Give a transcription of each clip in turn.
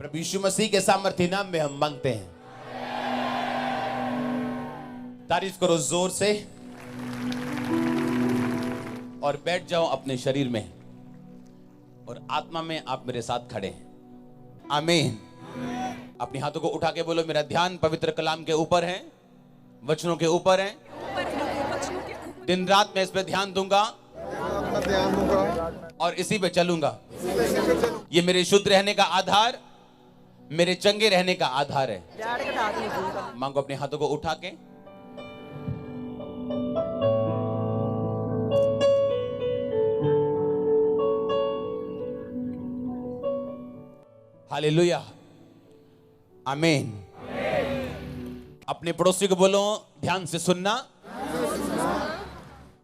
प्रभु यीशु मसीह के सामर्थ्य नाम में हम मांगते हैं। तारीफ करो जोर से और बैठ जाओ अपने शरीर में और आत्मा में आप मेरे साथ खड़े हैं। आमीन। अपने हाथों को उठा के बोलो, मेरा ध्यान पवित्र कलाम के ऊपर है, वचनों के ऊपर है। दिन रात मैं इस पे ध्यान दूंगा और इसी पे चलूंगा। ये मेरे शुद्ध रहने का आधार, मेरे चंगे रहने का आधार है। मांगो अपने हाथों को उठा के। हालेलुया, आमीन। अपने पड़ोसी को बोलो, ध्यान से सुनना,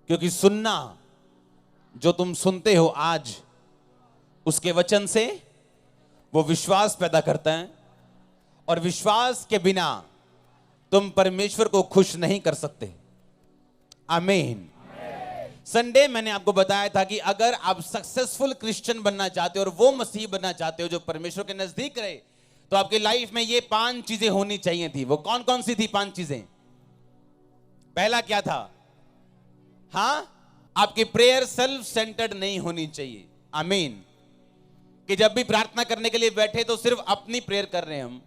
क्योंकि सुनना जो तुम सुनते हो आज उसके वचन से वो विश्वास पैदा करता है, और विश्वास के बिना तुम परमेश्वर को खुश नहीं कर सकते। आमीन। संडे मैंने आपको बताया था कि अगर आप सक्सेसफुल क्रिश्चियन बनना चाहते हो और वो मसीह बनना चाहते हो जो परमेश्वर के नजदीक रहे, तो आपकी लाइफ में ये 5 चीजें होनी चाहिए थी। वो कौन कौन सी थी 5 चीजें? पहला क्या था? आपकी प्रेयर सेल्फ सेंटर्ड नहीं होनी चाहिए। आमीन। कि जब भी प्रार्थना करने के लिए बैठे तो सिर्फ अपनी प्रेयर कर रहे हैं हम।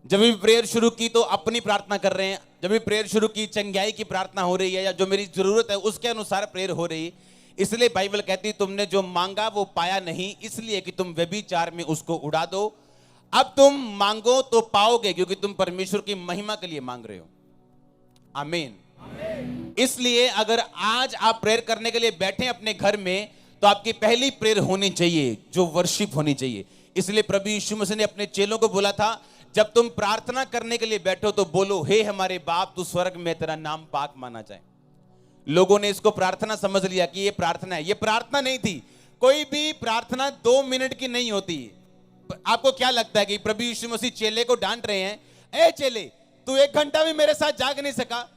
जब भी प्रेयर शुरू की तो अपनी प्रार्थना कर रहे हैं। जब भी प्रेयर शुरू की चंगाई की प्रार्थना हो रही है या जो मेरी जरूरत है उसके अनुसार प्रेयर हो रही है। इसलिए बाइबल कहती है तुमने जो मांगा वो पाया नहीं, इसलिए कि तुम व्यभिचार में उसको उड़ा दो। अब तुम मांगो तो पाओगे, क्योंकि तुम परमेश्वर की महिमा के लिए मांग रहे हो। आमीन। इसलिए अगर आज आप प्रेयर करने के लिए बैठे अपने घर में तो आपकी पहली प्रेयर होनी चाहिए जो वर्शिप होनी चाहिए। इसलिए प्रभु यीशु मसीह ने अपने चेलों को बोला था, जब तुम प्रार्थना करने के लिए बैठो तो बोलो, हे हमारे बाप तू स्वर्ग में तेरा नाम पाक माना जाए। लोगों ने इसको प्रार्थना समझ लिया कि ये प्रार्थना है। ये प्रार्थना नहीं थी। कोई भी प्रार्थना 2 मिनट की नहीं होती। आपको क्या लगता है कि प्रभु यीशु मसीह चेले को डांट रहे हैं, ए चेले तू 1 घंटा भी मेरे साथ जाग नहीं सका?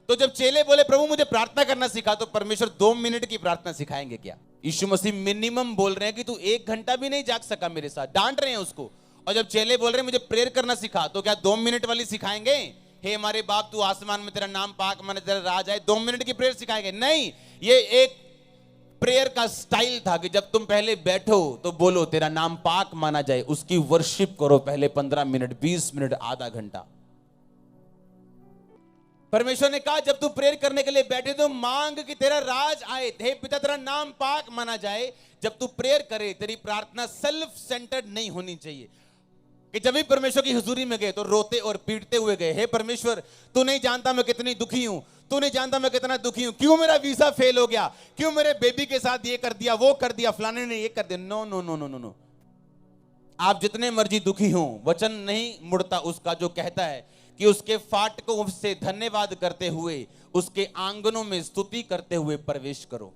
तो जब चेले बोले प्रभु मुझे प्रार्थना करना सिखा, तो परमेश्वर 2 मिनट की प्रार्थना सिखाएंगे क्या? यीशु मसीह मिनिमम बोल रहे हैं कि तू 1 घंटा भी नहीं जाग सका मेरे साथ, डांट रहे हैं उसको। और जब चेले बोल रहे हैं मुझे प्रेयर करना सिखा, तो क्या 2 मिनट वाली सिखाएंगे? हे हमारे बाप तू आसमान में तेरा नाम पाक माने तेरा राज आए, 2 मिनट की प्रेयर सिखाएंगे? नहीं। ये एक प्रेयर का स्टाइल था कि जब तुम पहले बैठो तो बोलो तेरा नाम पाक माना जाए, उसकी वर्शिप करो पहले 15 मिनट, 20 मिनट, आधा घंटा। परमेश्वर ने कहा जब तू प्रेयर करने के लिए बैठे तो मांग कि तेरा राज आए, हे पिता तेरा नाम पाक माना जाए। जब तू प्रेयर करे तेरी प्रार्थना सेल्फ सेंटर्ड नहीं होनी चाहिए। कि जब भी परमेश्वर की हुजूरी में गए तो रोते और पीटते हुए गए, हे परमेश्वर तू नहीं जानता मैं कितनी दुखी हूं, तू नहीं जानता मैं कितना दुखी हूं, क्यों मेरा वीजा फेल हो गया, क्यों मेरे बेबी के साथ ये कर दिया, वो कर दिया, फलाने ने ये कर दिया। No no no no no no. आप जितने मर्जी दुखी हो, वचन नहीं मुड़ता उसका जो कहता है कि उसके फाटकों से धन्यवाद करते हुए उसके आंगनों में स्तुति करते हुए प्रवेश करो।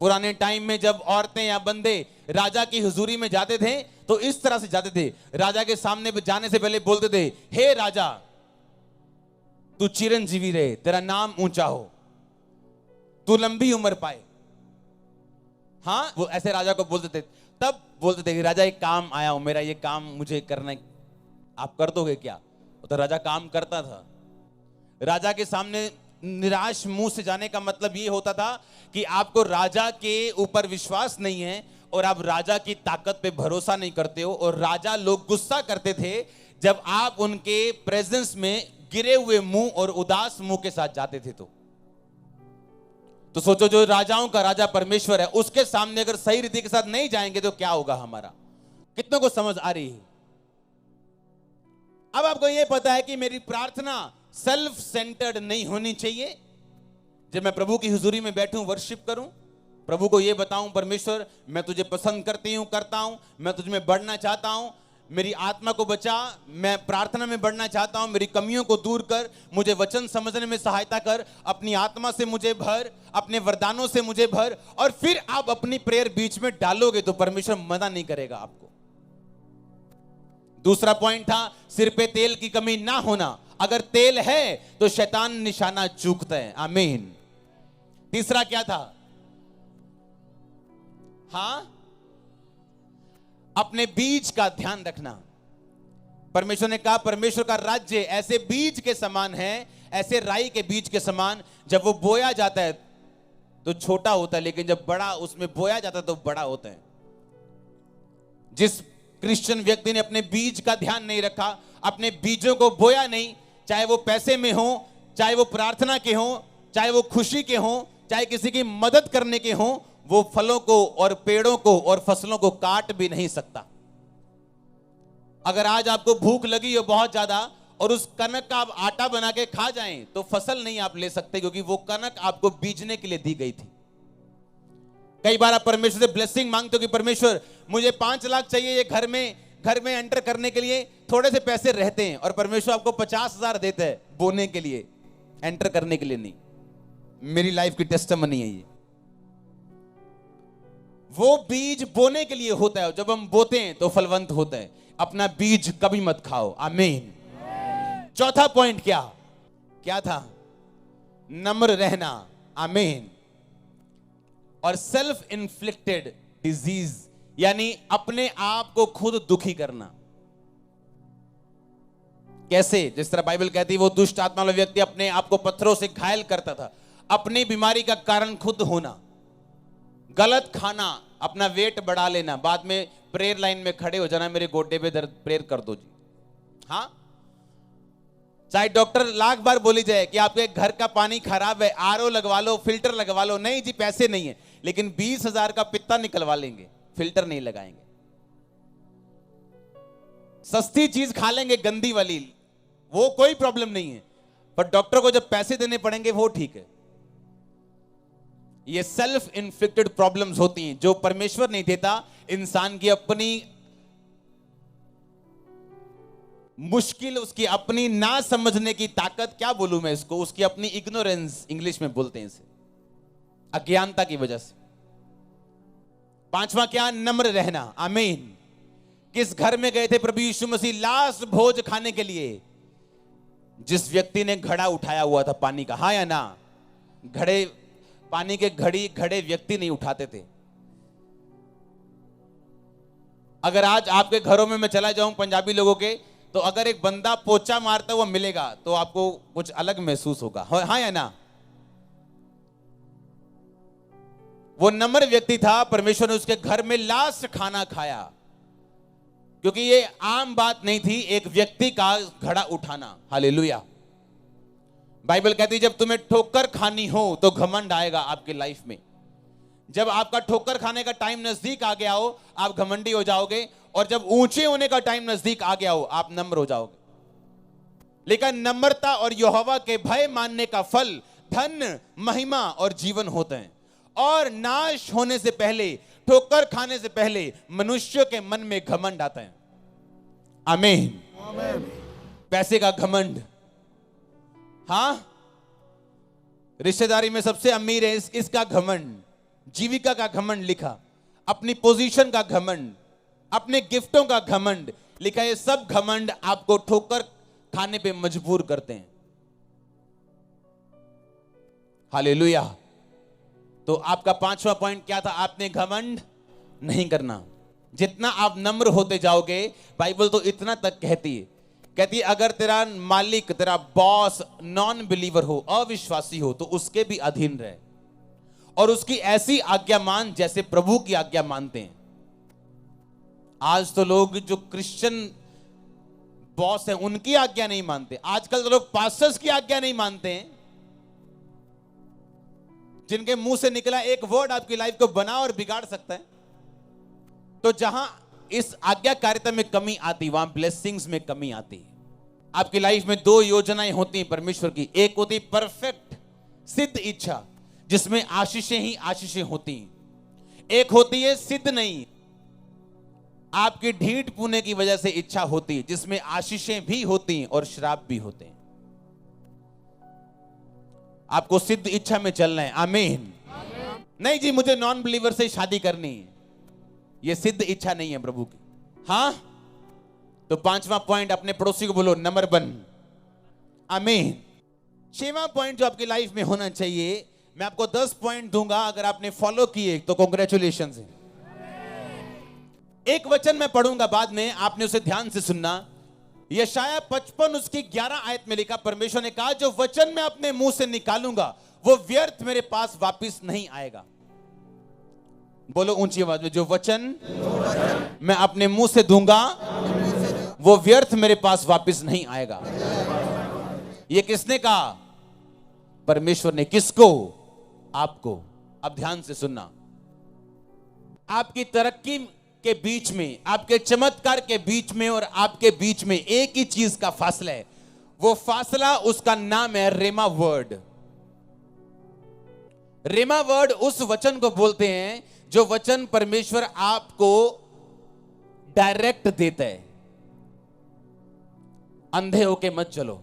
पुराने टाइम में जब औरतें या बंदे राजा की हुजूरी में जाते थे तो इस तरह से जाते थे। राजा के सामने जाने से पहले बोलते थे, हे राजा तू चिरंजीवी रहे, तेरा नाम ऊंचा हो, तू लंबी उम्र पाए। वो ऐसे राजा को बोलते थे। तब बोलते थे कि राजा एक काम आया हूं, मेरा ये काम मुझे करना है, आप कर दोगे क्या? तो राजा काम करता था। राजा के सामने निराश मुंह से जाने का मतलब ये होता था कि आपको राजा के ऊपर विश्वास नहीं है और आप राजा की ताकत पे भरोसा नहीं करते हो। और राजा लोग गुस्सा करते थे जब आप उनके प्रेजेंस में गिरे हुए मुंह और उदास मुंह के साथ जाते थे। तो सोचो, जो राजाओं का राजा परमेश्वर है उसके सामने अगर सही रीति के साथ नहीं जाएंगे तो क्या होगा हमारा? कितनों को समझ आ रही है? अब आपको यह पता है कि मेरी प्रार्थना सेल्फ सेंटर्ड नहीं होनी चाहिए। जब मैं प्रभु की हुजूरी में बैठूं, वर्शिप करूं, प्रभु को यह बताऊं, परमेश्वर मैं तुझे पसंद करता हूं, मैं तुझ में बढ़ना चाहता हूं, मेरी आत्मा को बचा, मैं प्रार्थना में बढ़ना चाहता हूं, मेरी कमियों को दूर कर, मुझे वचन समझने में सहायता कर, अपनी आत्मा से मुझे भर, अपने वरदानों से मुझे भर। और फिर आप अपनी प्रेयर बीच में डालोगे तो परमेश्वर मना नहीं करेगा आपको। दूसरा पॉइंट था सिर पे तेल की कमी ना होना। अगर तेल है तो शैतान निशाना चूकता है। आमीन। तीसरा क्या था? अपने बीज का ध्यान रखना। परमेश्वर ने कहा परमेश्वर का राज्य ऐसे बीज के समान है, ऐसे राई के बीज के समान, जब वो बोया जाता है तो छोटा होता है, लेकिन जब बड़ा उसमें बोया जाता है तो बड़ा होता है। जिस क्रिश्चियन व्यक्ति ने अपने बीज का ध्यान नहीं रखा, अपने बीजों को बोया नहीं, चाहे वो पैसे में हो, चाहे वो प्रार्थना के हो, चाहे वो खुशी के हो, चाहे किसी की मदद करने के हो, वो फलों को और पेड़ों को और फसलों को काट भी नहीं सकता। अगर आज आपको भूख लगी हो बहुत ज्यादा और उस कनक का आप आटा बना के खा जाएं तो फसल नहीं आप ले सकते, क्योंकि वो कनक आपको बीजने के लिए दी गई थी। कई बार आप परमेश्वर से ब्लेसिंग मांगते हो कि परमेश्वर मुझे 5 लाख चाहिए ये घर में एंटर करने के लिए, थोड़े से पैसे रहते हैं, और परमेश्वर आपको 50,000 देता है बोने के लिए, एंटर करने के लिए नहीं। मेरी लाइफ की टेस्टिमनी है ये। वो बीज बोने के लिए होता है, जब हम बोते हैं तो फलवंत होता है। अपना बीज कभी मत खाओ। आमीन। चौथा पॉइंट क्या था? नम्र रहना। आमीन। और सेल्फ इन्फ्लिक्टेड डिजीज, यानी अपने आप को खुद दुखी करना। कैसे? जिस तरह बाइबल कहती है वो दुष्ट आत्मा वाला व्यक्ति अपने आप को पत्थरों से घायल करता था। अपनी बीमारी का कारण खुद होना, गलत खाना, अपना वेट बढ़ा लेना, बाद में प्रेयर लाइन में खड़े हो जाना, मेरे गोड्डे पे दर्द, प्रेयर कर दो जी। हाँ, चाहे डॉक्टर लाख बार बोली जाए कि आपके घर का पानी खराब है, आरओ लगवा लो, फिल्टर लगवा लो, नहीं जी पैसे नहीं है, लेकिन 20,000 का पित्ता निकलवा लेंगे, फिल्टर नहीं लगाएंगे। सस्ती चीज खा लेंगे गंदी वाली, वो कोई प्रॉब्लम नहीं है, पर डॉक्टर को जब पैसे देने पड़ेंगे वो ठीक है। ये सेल्फ इन्फ्लिक्टेड प्रॉब्लम्स होती हैं जो परमेश्वर नहीं देता, इंसान की अपनी मुश्किल, उसकी अपनी ना समझने की ताकत, क्या बोलूं मैं इसको, उसकी अपनी इग्नोरेंस, इंग्लिश में बोलते हैं इसे, अज्ञानता की वजह से। पांचवा क्या? नम्र रहना। आमीन। किस घर में गए थे प्रभु यीशु मसीह लास्ट भोज खाने के लिए? जिस व्यक्ति ने घड़ा उठाया हुआ था पानी का, हाँ या ना? पानी के घड़े व्यक्ति नहीं उठाते थे। अगर आज आपके घरों में मैं चला जाऊं पंजाबी लोगों के, तो अगर एक बंदा पोचा मारता हुआ मिलेगा तो आपको कुछ अलग महसूस होगा, हाँ या ना? वो नम्र व्यक्ति था, परमेश्वर ने उसके घर में लास्ट खाना खाया, क्योंकि ये आम बात नहीं थी एक व्यक्ति का घड़ा उठाना। हालेलुया। बाइबल कहती है जब तुम्हें ठोकर खानी हो तो घमंड आएगा आपकी लाइफ में। जब आपका ठोकर खाने का टाइम नजदीक आ गया हो आप घमंडी हो जाओगे, और जब ऊंचे होने का टाइम नजदीक आ गया हो आप नम्र हो जाओगे। लेकिन नम्रता और यहोवा के भय मानने का फल धन, महिमा और जीवन होते हैं। और नाश होने से पहले, ठोकर खाने से पहले मनुष्य के मन में घमंड आता है। आमीन। पैसे का घमंड, हाँ, रिश्तेदारी में सबसे अमीर है इसका घमंड, जीविका का घमंड लिखा, अपनी पोजीशन का घमंड, अपने गिफ्टों का घमंड लिखा। ये सब घमंड आपको ठोकर खाने पे मजबूर करते हैं। हालेलुया। तो आपका पांचवा पॉइंट क्या था? आपने घमंड नहीं करना। जितना आप नम्र होते जाओगे, बाइबल तो इतना तक कहती है अगर तेरा मालिक, तेरा बॉस नॉन बिलीवर हो, अविश्वासी हो, तो उसके भी अधीन रहे और उसकी ऐसी आज्ञा मान जैसे प्रभु की आज्ञा मानते हैं। आज तो लोग जो क्रिश्चियन बॉस हैं उनकी आज्ञा नहीं मानते। आजकल तो लोग पास्टर्स की आज्ञा नहीं मानते हैं, जिनके मुंह से निकला एक वर्ड आपकी लाइफ को बना और बिगाड़ सकता है। तो जहां इस आज्ञाकारिता में कमी आती, वहां ब्लेसिंग्स में कमी आती। आपकी लाइफ में 2 योजनाएं होती हैं परमेश्वर की। एक होती परफेक्ट सिद्ध इच्छा, जिसमें आशीषें ही आशीषें होती हैं। एक होती है सिद्ध नहीं, आपकी ढीठ पुने की वजह से इच्छा होती है, जिसमें आशीषें भी होती हैं और श्राप भी होते हैं। आपको सिद्ध इच्छा में चलना है। आमीन। नहीं जी मुझे नॉन बिलीवर से शादी करनी है, यह सिद्ध इच्छा नहीं है प्रभु की। हाँ, तो पांचवा पॉइंट, अपने पड़ोसी को बोलो नंबर 1। आमीन। 6वां पॉइंट जो आपकी लाइफ में होना चाहिए, मैं आपको 10 पॉइंट दूंगा, अगर आपने फॉलो किए तो कांग्रेचुलेशंस है। एक वचन मैं पढ़ूंगा बाद में, आपने उसे ध्यान से सुनना। यशाया 55 उसकी 11 आयत में लिखा, परमेश्वर ने कहा जो वचन मैं अपने मुंह से निकालूंगा वो व्यर्थ मेरे पास वापस नहीं आएगा। बोलो ऊंची आवाज में, जो वचन मैं अपने मुंह से दूंगा वो व्यर्थ मेरे पास वापस नहीं आएगा। ये किसने कहा? परमेश्वर ने। किसको? आपको। अब ध्यान से सुनना। आपकी तरक्की के बीच में, आपके चमत्कार के बीच में और आपके बीच में एक ही चीज का फासला है। वो फासला, उसका नाम है रेमा वर्ड। रेमा वर्ड उस वचन को बोलते हैं जो वचन परमेश्वर आपको डायरेक्ट देता है। अंधे होके मत चलो।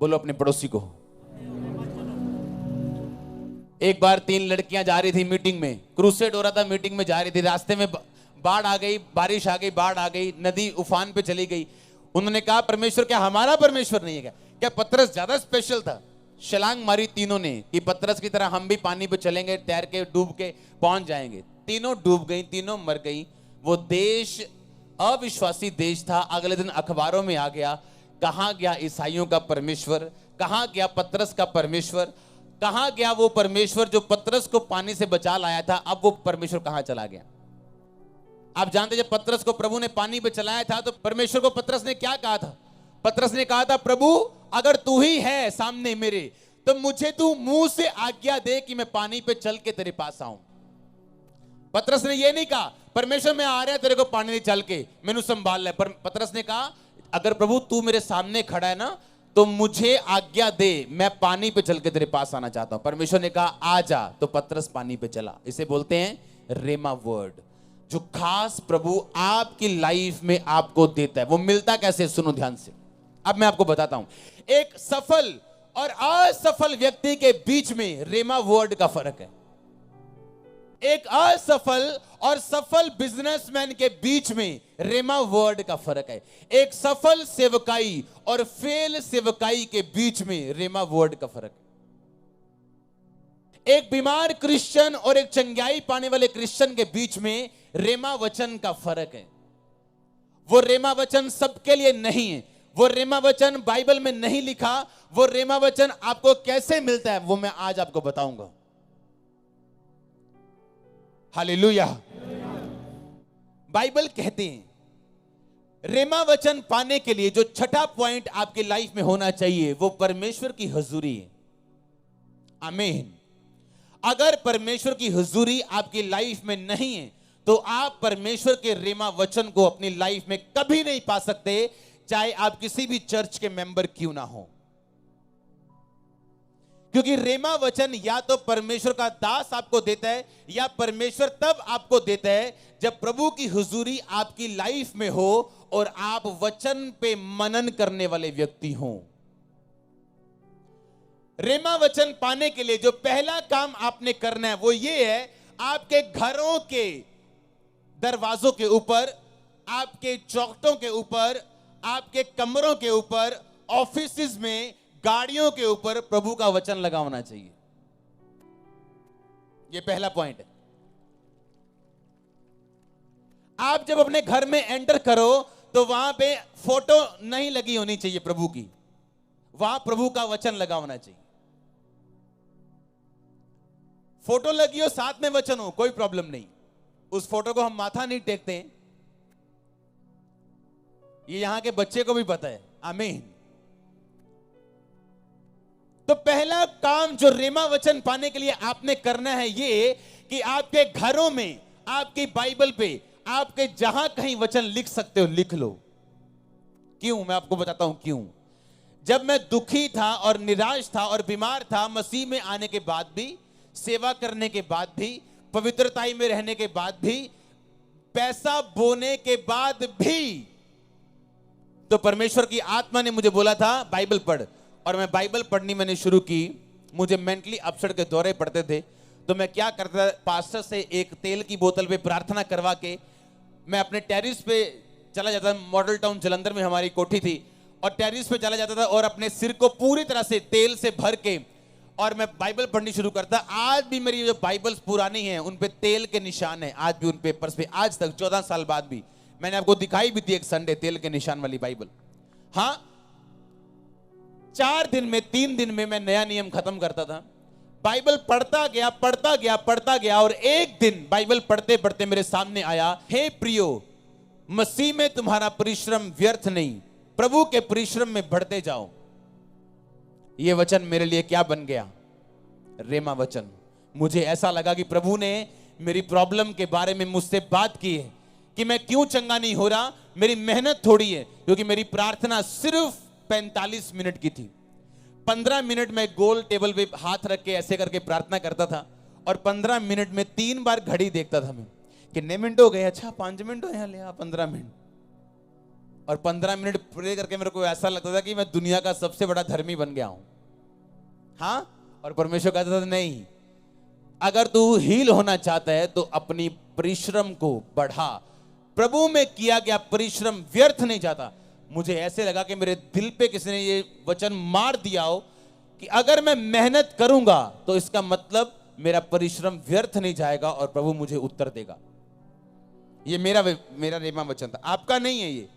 बोलो अपने पड़ोसी को। एक बार 3 लड़कियां जा रही थी मीटिंग में, क्रूसेड हो रहा था, मीटिंग में जा रही थी, रास्ते में बाढ़ आ गई, बारिश आ गई, बाढ़ आ गई, नदी उफान पे चली गई। उन्होंने कहा परमेश्वर क्या हमारा परमेश्वर नहीं है क्या? क्या पतरस ज्यादा स्पेशल था? छलांग मारी तीनों ने कि पतरस की तरह हम भी पानी पे चलेंगे, तैर के डूब के पहुंच जाएंगे। तीनों डूब गई, तीनों मर गई। वो देश अविश्वासी देश था। अगले दिन अखबारों में आ गया, कहां गया ईसाइयों का परमेश्वर, कहां गया पतरस का परमेश्वर, कहां गया वो परमेश्वर जो पतरस को पानी से बचा लाया था। अब वो परमेश्वर कहां चला गया? आप जानते जब पतरस को प्रभु ने पानी पे चलाया था तो परमेश्वर को पतरस ने क्या कहा था? पतरस ने कहा था प्रभु अगर तू ही है सामने मेरे तो मुझे तू मुंह से आज्ञा दे कि मैं पानी पे चल के तेरे पास आऊं। पतरस ने यह नहीं कहा परमेश्वर मैं आ रहा तेरे को पानी नहीं चल के मैनू संभाल ले। पर पतरस ने कहा अगर प्रभु तू मेरे सामने खड़ा है ना तो मुझे आज्ञा दे, मैं पानी पे चल के तेरे पास आना चाहता हूं। परमेश्वर ने कहा आ जा, तो पतरस पानी पे चला। इसे बोलते हैं रेमा वर्ड, जो खास प्रभु आपकी लाइफ में आपको देता है। वो मिलता कैसे? सुनो ध्यान से। अब मैं आपको बताता हूं। एक सफल और असफल व्यक्ति के बीच में रेमा वर्ड का फर्क है। एक असफल और सफल बिजनेसमैन के बीच में रेमा वर्ड का फर्क है। एक सफल सेवकाई और फेल सेवकाई के बीच में रेमा वर्ड का फर्क है। एक बीमार क्रिश्चियन और एक चंगाई पाने वाले क्रिश्चियन के बीच में रेमा वचन का फर्क है। वो रेमा वचन सबके लिए नहीं है। वो रेमा वचन बाइबल में नहीं लिखा। वो रेमा वचन आपको कैसे मिलता है वो मैं आज आपको बताऊंगा। हालेलुया। बाइबल कहते हैं रेमा वचन पाने के लिए जो छठा पॉइंट आपकी लाइफ में होना चाहिए वो परमेश्वर की हुजूरी है। आमीन। अगर परमेश्वर की हुजूरी आपकी लाइफ में नहीं है तो आप परमेश्वर के रेमा वचन को अपनी लाइफ में कभी नहीं पा सकते, चाहे आप किसी भी चर्च के मेंबर क्यों ना हो। क्योंकि रेमा वचन या तो परमेश्वर का दास आपको देता है या परमेश्वर तब आपको देता है जब प्रभु की हुजूरी आपकी लाइफ में हो और आप वचन पे मनन करने वाले व्यक्ति हो। रेमा वचन पाने के लिए जो पहला काम आपने करना है वो ये है, आपके घरों के दरवाजों के ऊपर, आपके चौखटों के ऊपर, आपके कमरों के ऊपर, ऑफिस में, गाड़ियों के ऊपर प्रभु का वचन लगा होना चाहिए। यह पहला पॉइंट है। आप जब अपने घर में एंटर करो तो वहां पे फोटो नहीं लगी होनी चाहिए प्रभु की, वहां प्रभु का वचन लगा होना चाहिए। फोटो लगी हो साथ में वचन हो कोई प्रॉब्लम नहीं, उस फोटो को हम माथा नहीं टेकते हैं। ये यहां के बच्चे को भी पता है। आमीन। तो पहला काम जो रेमा वचन पाने के लिए आपने करना है ये कि आपके घरों में, आपकी बाइबल पे, आपके जहां कहीं वचन लिख सकते हो लिख लो। क्यों? मैं आपको बताता हूं क्यों। जब मैं दुखी था और निराश था और बीमार था, मसीह में आने के बाद भी, सेवा करने के बाद भी, पवित्रताई में रहने के बाद भी, पैसा बोने के बाद भी, तो परमेश्वर की आत्मा ने मुझे बोला था बाइबल पढ़, और मैं बाइबल पढ़नी मैंने शुरू की। मुझे मेंटली अपसेट के दौरे पड़ते थे तो मैं क्या करता, पास्टर से एक तेल की बोतल पे प्रार्थना करवा के मैं अपने टेरिस पे चला जाता। मॉडल टाउन जलंधर में हमारी कोठी थी और टेरिस पे चला जाता था और अपने सिर को पूरी तरह से तेल से भर के और मैं बाइबल पढ़नी शुरू करता, आज भी मेरी जो बाइबल्स पुरानी हैं उन पे तेल के निशान हैं, आज भी उन पेपर्स पे, आज तक 14 साल बाद भी। मैंने आपको दिखाई भी थी एक संडे तेल के निशान वाली बाइबल। हाँ, 4 दिन में 3 दिन में मैं नया नियम खत्म करता था। बाइबल पढ़ता गया पढ़ता गया पढ़ता गया, और एक दिन बाइबल पढ़ते पढ़ते मेरे सामने आया, हे प्रियो, मसीह में तुम्हारा परिश्रम व्यर्थ नहीं, प्रभु के परिश्रम में बढ़ते जाओ। यह वचन मेरे लिए क्या बन गया? रेमा वचन। मुझे ऐसा लगा कि प्रभु ने मेरी प्रॉब्लम के बारे में मुझसे बात की है कि मैं क्यों चंगा नहीं हो रहा। मेरी मेहनत थोड़ी है, क्योंकि मेरी प्रार्थना सिर्फ 45 मिनट की थी। 15 मिनट में गोल टेबल पे हाथ रख के ऐसे करके प्रार्थना करता था, और 15 मिनट में 3 बार घड़ी देखता था मैं, कितने मिनट हो गए? अच्छा 5 मिनट हो यहाँ, ले 15 मिनट। और 15 मिनट प्रे करके मेरे को ऐसा लगता था कि मैं दुनिया का सबसे बड़ा धर्मी बन गया हूं। हाँ, और परमेश्वर कहता था नहीं, अगर तू हील होना चाहता है तो अपनी परिश्रम को बढ़ा। प्रभु में किया गया परिश्रम व्यर्थ नहीं जाता। मुझे ऐसे लगा कि मेरे दिल पे किसी ने ये वचन मार दिया हो कि अगर मैं मेहनत करूंगा तो इसका मतलब मेरा परिश्रम व्यर्थ नहीं जाएगा और प्रभु मुझे उत्तर देगा। ये मेरा रेमा वचन था। आपका नहीं है, ये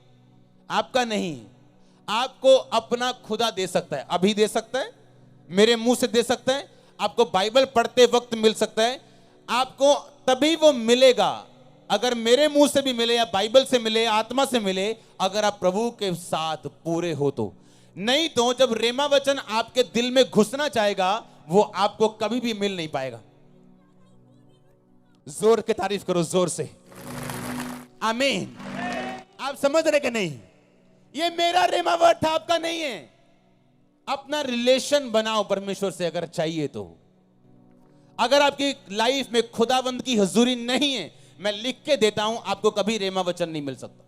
आपका नहीं है। आपको अपना खुदा दे सकता है, अभी दे सकता है, मेरे मुंह से दे सकता है, आपको बाइबल पढ़ते वक्त मिल सकता है। आपको तभी वो मिलेगा अगर मेरे मुंह से भी मिले, या बाइबल से मिले, आत्मा से मिले, अगर आप प्रभु के साथ पूरे हो तो। नहीं तो जब रेमा वचन आपके दिल में घुसना चाहेगा, वो आपको कभी भी मिल नहीं पाएगा। जोर के तारीफ करो, जोर से आमीन। आप समझ रहे कि नहीं? ये मेरा रेमा वर्ड था, आपका नहीं है। अपना रिलेशन बनाओ परमेश्वर से अगर चाहिए तो। अगर आपकी लाइफ में खुदावंद की हुजूरी नहीं है, मैं लिख के देता हूं, आपको कभी रेमा वचन नहीं मिल सकता।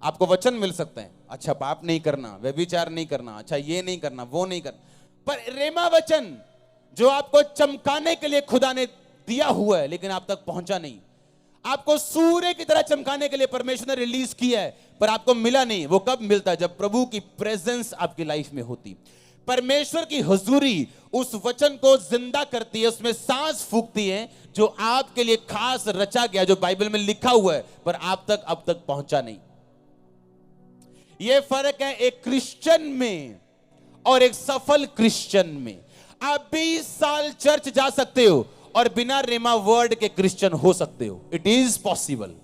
आपको वचन मिल सकते हैं, अच्छा पाप नहीं करना, व्यभिचार नहीं करना, अच्छा ये नहीं करना, वो नहीं करना, पर रेमा वचन जो आपको चमकाने के लिए खुदा ने दिया हुआ है लेकिन आप तक पहुंचा नहीं, आपको सूर्य की तरह चमकाने के लिए परमेश्वर ने रिलीज किया है पर आपको मिला नहीं। वो कब मिलता है? जब प्रभु की प्रेजेंस आपकी लाइफ में होती। परमेश्वर की हुजूरी उस वचन को जिंदा करती है, उसमें सांस फूंकती है जो आपके लिए खास रचा गया, जो बाइबल में लिखा हुआ है पर आप तक अब तक पहुंचा नहीं। यह फर्क है एक क्रिश्चियन में और एक सफल क्रिश्चियन में। आप 20 साल चर्च जा सकते हो और बिना रेमा वर्ड के क्रिश्चियन हो सकते हो। It is possible.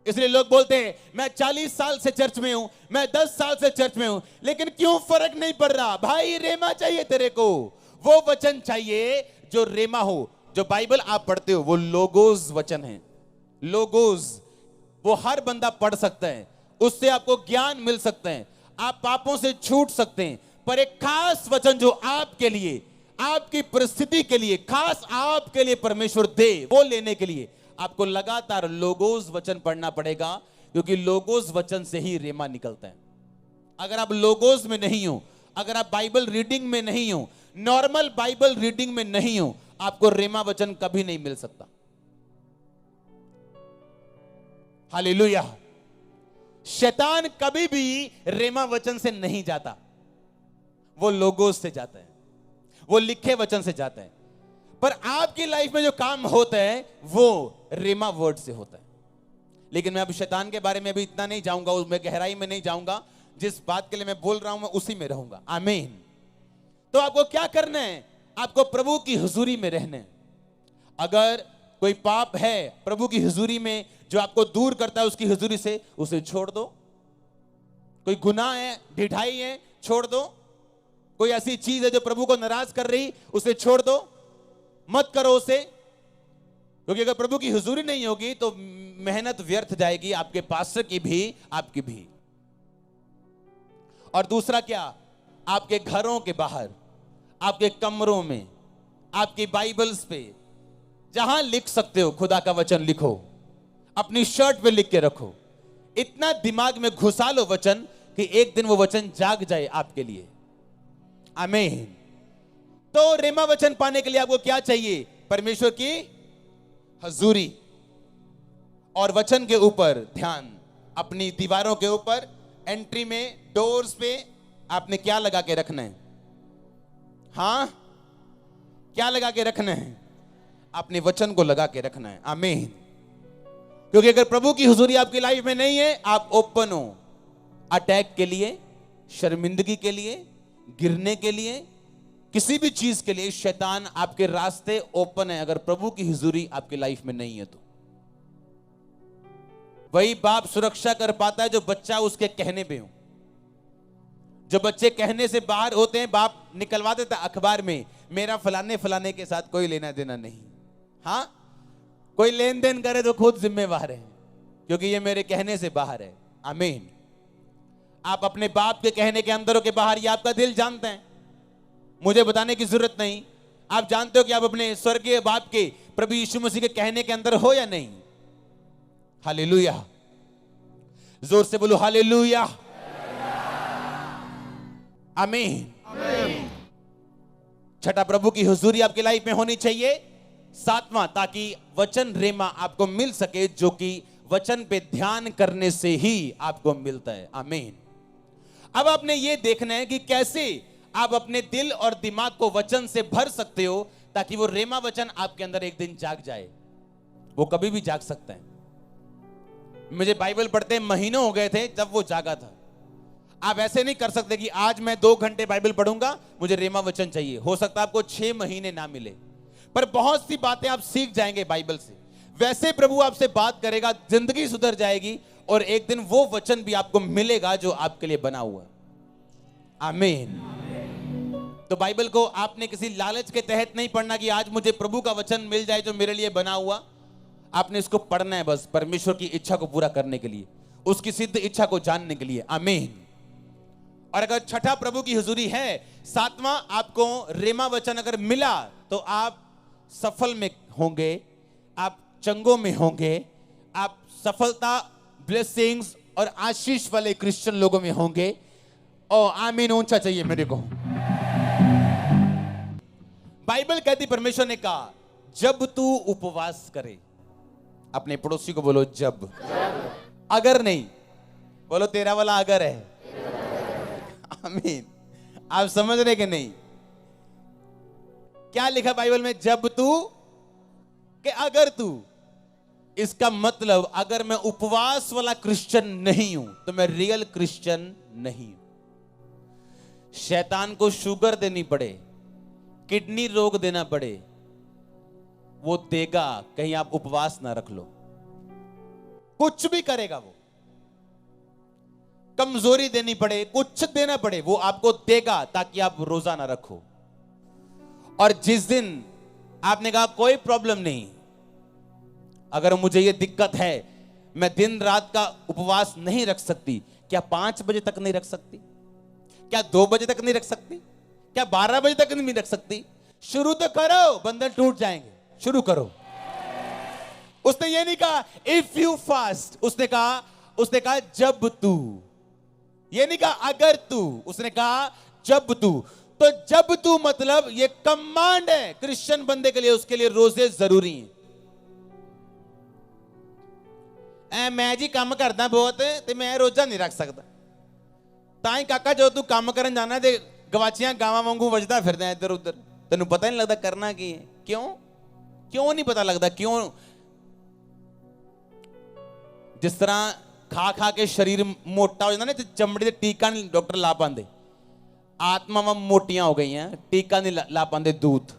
इसलिए लोग बोलते हैं मैं 40 साल से चर्च में हूं, मैं 10 साल से चर्च में हूं, लेकिन क्यों फर्क नहीं पड़ रहा? भाई रेमा चाहिए तेरे को, वो वचन चाहिए जो रेमा हो। जो बाइबल आप पढ़ते हो वो लोगोस वचन है। लोगोस वो हर बंदा पढ़ सकता है, उससे आपको ज्ञान मिल सकते हैं, आप पापों से छूट सकते हैं। पर एक खास वचन जो आपके लिए, आपकी परिस्थिति के लिए, खास आपके लिए परमेश्वर दे, वो लेने के लिए आपको लगातार लोगोस वचन पढ़ना पड़ेगा, क्योंकि लोगोस वचन से ही रेमा निकलता है। अगर आप लोगोस में नहीं हो, अगर आप बाइबल रीडिंग में नहीं हो, नॉर्मल बाइबल रीडिंग में नहीं हो, आपको रेमा वचन कभी नहीं मिल सकता। हालेलुया। शैतान कभी भी रेमा वचन से नहीं जाता, वो लोगोस से जाता है, वो लिखे वचन से जाता है। पर आपकी लाइफ में जो काम होता है वो रेमा वर्ड से होता है। लेकिन मैं अभी शैतान के बारे में अभी इतना नहीं जाऊंगा, उसमें गहराई में नहीं जाऊंगा। जिस बात के लिए मैं बोल रहा हूं मैं उसी में रहूंगा। आमीन। तो आपको क्या करना है? आपको प्रभु की हुजूरी में रहना है। अगर कोई पाप है प्रभु की हुजूरी में जो आपको दूर करता है उसकी हुजूरी से, उसे छोड़ दो। कोई गुनाह है, ढिठाई है, छोड़ दो। कोई ऐसी चीज है जो प्रभु को नाराज कर रही, उसे छोड़ दो, मत करो उसे। क्योंकि अगर प्रभु की हुजूरी नहीं होगी तो मेहनत व्यर्थ जाएगी, आपके पास्टर की भी, आपकी भी। और दूसरा क्या? आपके घरों के बाहर, आपके कमरों में, आपकी बाइबल्स पे, जहां लिख सकते हो खुदा का वचन लिखो, अपनी शर्ट पे लिख के रखो। इतना दिमाग में घुसा लो वचन कि एक दिन वो वचन जाग जाए आपके लिए। आमीन। तो रेमा वचन पाने के लिए आपको क्या चाहिए? परमेश्वर की हुजूरी और वचन के ऊपर ध्यान। अपनी दीवारों के ऊपर, एंट्री में, डोर्स पे आपने क्या लगा के रखना है? हाँ, क्या लगा के रखना है? अपने वचन को लगा के रखना है। आमीन। क्योंकि अगर प्रभु की हुजूरी आपकी लाइफ में नहीं है, आप ओपन हो अटैक के लिए, शर्मिंदगी के लिए, गिरने के लिए, किसी भी चीज के लिए शैतान आपके रास्ते ओपन है अगर प्रभु की हुजूरी आपकी लाइफ में नहीं है तो। वही बाप सुरक्षा कर पाता है जो बच्चा उसके कहने पे हो। जो बच्चे कहने से बाहर होते हैं, बाप निकलवा देता अखबार में, मेरा फलाने फलाने के साथ कोई लेना देना नहीं। हाँ, कोई लेन देन करे तो खुद जिम्मेवार है, क्योंकि ये मेरे कहने से बाहर है। आमीन। आप अपने बाप के कहने के अंदर हो के बाहर, ये आपका दिल जानते हैं, मुझे बताने की जरूरत नहीं। आप जानते हो कि आप अपने स्वर्गीय बाप के, प्रभु यीशु मसीह के कहने के अंदर हो या नहीं। हालेलुया। जोर से बोलो हालेलुया। आमीन। छठा, प्रभु की हुजूरी आपकी लाइफ में होनी चाहिए। सातवां, ताकि वचन रेमा आपको मिल सके, जो कि वचन पे ध्यान करने से ही आपको मिलता है। आमीन। अब आपने ये देखना है कि कैसे आप अपने दिल और दिमाग को वचन से भर सकते हो, ताकि वो रेमा वचन आपके अंदर एक दिन जाग जाए। वो कभी भी जाग सकता है। मुझे बाइबल पढ़ते महीनों हो गए थे जब वो जागा था। आप ऐसे नहीं कर सकते कि आज मैं 2 घंटे बाइबल पढ़ूंगा, मुझे रेमा वचन चाहिए। हो सकता है आपको 6 महीने ना मिले, पर बहुत सी बातें आप सीख जाएंगे बाइबल से। वैसे प्रभु आपसे बात करेगा, जिंदगी सुधर जाएगी, और एक दिन वो वचन भी आपको मिलेगा जो आपके लिए बना हुआ। आमीन। तो बाइबल को आपने किसी लालच के तहत नहीं पढ़ना कि आज मुझे प्रभु का वचन मिल जाए जो मेरे लिए बना हुआ। आपने इसको पढ़ना है बस परमेश्वर की इच्छा को पूरा करने के लिए, उसकी सिद्ध इच्छा को जानने के लिए। आमीन। और अगर छठा प्रभु की हुजूरी है, सातवां आपको रेमा वचन अगर मिला, तो आप सफल में होंगे, आप चंगों में होंगे, आप सफलता, ब्लेसिंग्स और आशीष वाले क्रिश्चियन लोगों में होंगे। और आमीन ऊंचा चाहिए मेरे को। बाइबल कहती, परमेश्वर ने कहा, जब तू उपवास करे, अपने पड़ोसी को बोलो जब। अगर नहीं, बोलो तेरा वाला अगर है। आमीन। आप समझ रहे कि नहीं? क्या लिखा बाइबल में? जब तू कि अगर तू। इसका मतलब अगर मैं उपवास वाला क्रिश्चियन नहीं हूं तो मैं रियल क्रिश्चियन नहीं हूं। शैतान को शुगर देनी पड़े, किडनी रोग देना पड़े, वो देगा, कहीं आप उपवास ना रख लो। कुछ भी करेगा वो। कमजोरी देनी पड़े, कुछ देना पड़े, वो आपको देगा ताकि आप रोजा ना रखो। और जिस दिन आपने कहा कोई प्रॉब्लम नहीं, अगर मुझे ये दिक्कत है, मैं दिन रात का उपवास नहीं रख सकती, क्या 5 बजे तक नहीं रख सकती? क्या 2 बजे तक नहीं रख सकती? क्या 12 बजे तक नहीं रख सकती? शुरू तो करो, बंधन टूट जाएंगे। शुरू करो। उसने ये नहीं कहा इफ यू फास्ट, उसने कहा जब तू। ये नहीं कहा अगर तू, उसने कहा जब तू। तो जब तू मतलब ये कमांड है क्रिश्चियन बंदे के लिए, उसके लिए रोजे जरूरी हैं। मैं जी काम करदा बहुत ते मैं रोजा नहीं रख सकता। ताई काका जो तू काम करन जाना ते गवाचियां गावां वांगू वजदा फिरदा इधर उधर, तेनू पता नहीं लगता करना की है। क्यों नहीं पता लगता? क्यों? जिस तरह खा खा के शरीर मोटा हो जाता ना, चमड़ी ते टीका नहीं डॉक्टर ला पाते, आत्मावां मोटियां हो गई हैं, टीका नहीं ला पाते दूत।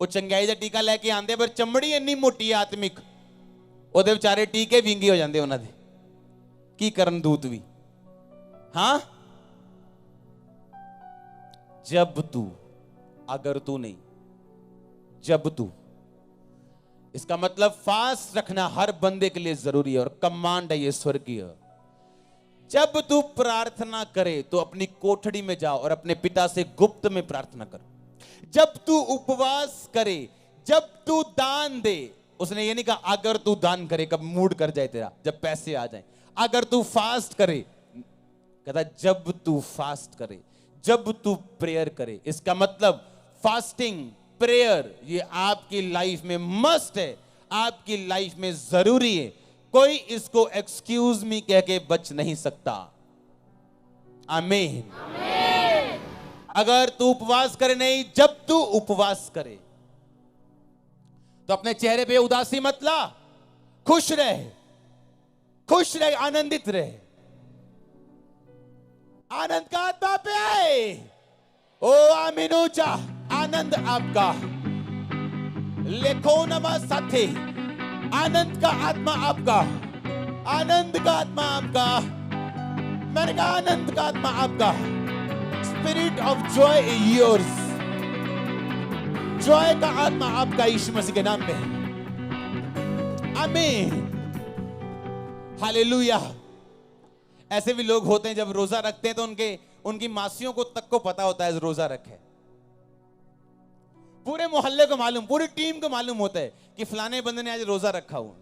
वो चंगाई का टीका लैके आते, पर चमड़ी इन्नी मोटी है आत्मिक, ਉਹਦੇ ਵਿਚਾਰੇ ਟੀਕੇ ਵਿੰਗੇ ਹੋ ਜਾਂਦੇ ਉਹਨਾਂ ਦੇ। ਕੀ ਕਰਨ ਦੂਤ ਵੀ। हाँ, जब तू, अगर तू नहीं, जब तू। इसका मतलब फास्ट रखना हर बंदे के लिए जरूरी है और कमांड है ये स्वर्गीय। जब तू प्रार्थना करे तो अपनी कोठड़ी में जाओ और अपने पिता से गुप्त में प्रार्थना कर। जब तू उपवास करे, जब तू दान दे, उसने ये नहीं कहा अगर तू दान करे, कब मूड कर जाए तेरा, जब पैसे आ जाए। अगर तू फास्ट करे, कहता जब तू फास्ट करे, जब तू प्रेयर करे। इसका मतलब फास्टिंग, प्रेयर ये आपकी लाइफ में मस्ट है, आपकी लाइफ में जरूरी है। कोई इसको एक्सक्यूज मी कह के बच नहीं सकता। आमीन। अगर तू उपवास करे नहीं, जब तू उपवास करे तो अपने चेहरे पे उदासी मत ला, खुश रहे, खुश रहे, आनंदित रहे। आनंद का आत्मा पे आए। ओ आमीनूचा, आनंद आपका लेखो नमा साथे, आनंद का आत्मा आपका, आनंद का आत्मा आपका, मैंने कहा आनंद का आत्मा आपका। Spirit of Joy yours, Joy का आत्मा आपका यीशु मसीह के नाम में। आमीन, हालेलुया। ऐसे भी लोग होते हैं जब रोजा रखते हैं तो उनकी मासियों को तक को पता होता है रोजा रखे। पूरे मोहल्ले को मालूम, पूरी टीम को मालूम होता है कि फलाने बंदे ने आज रोजा रखा हुआ।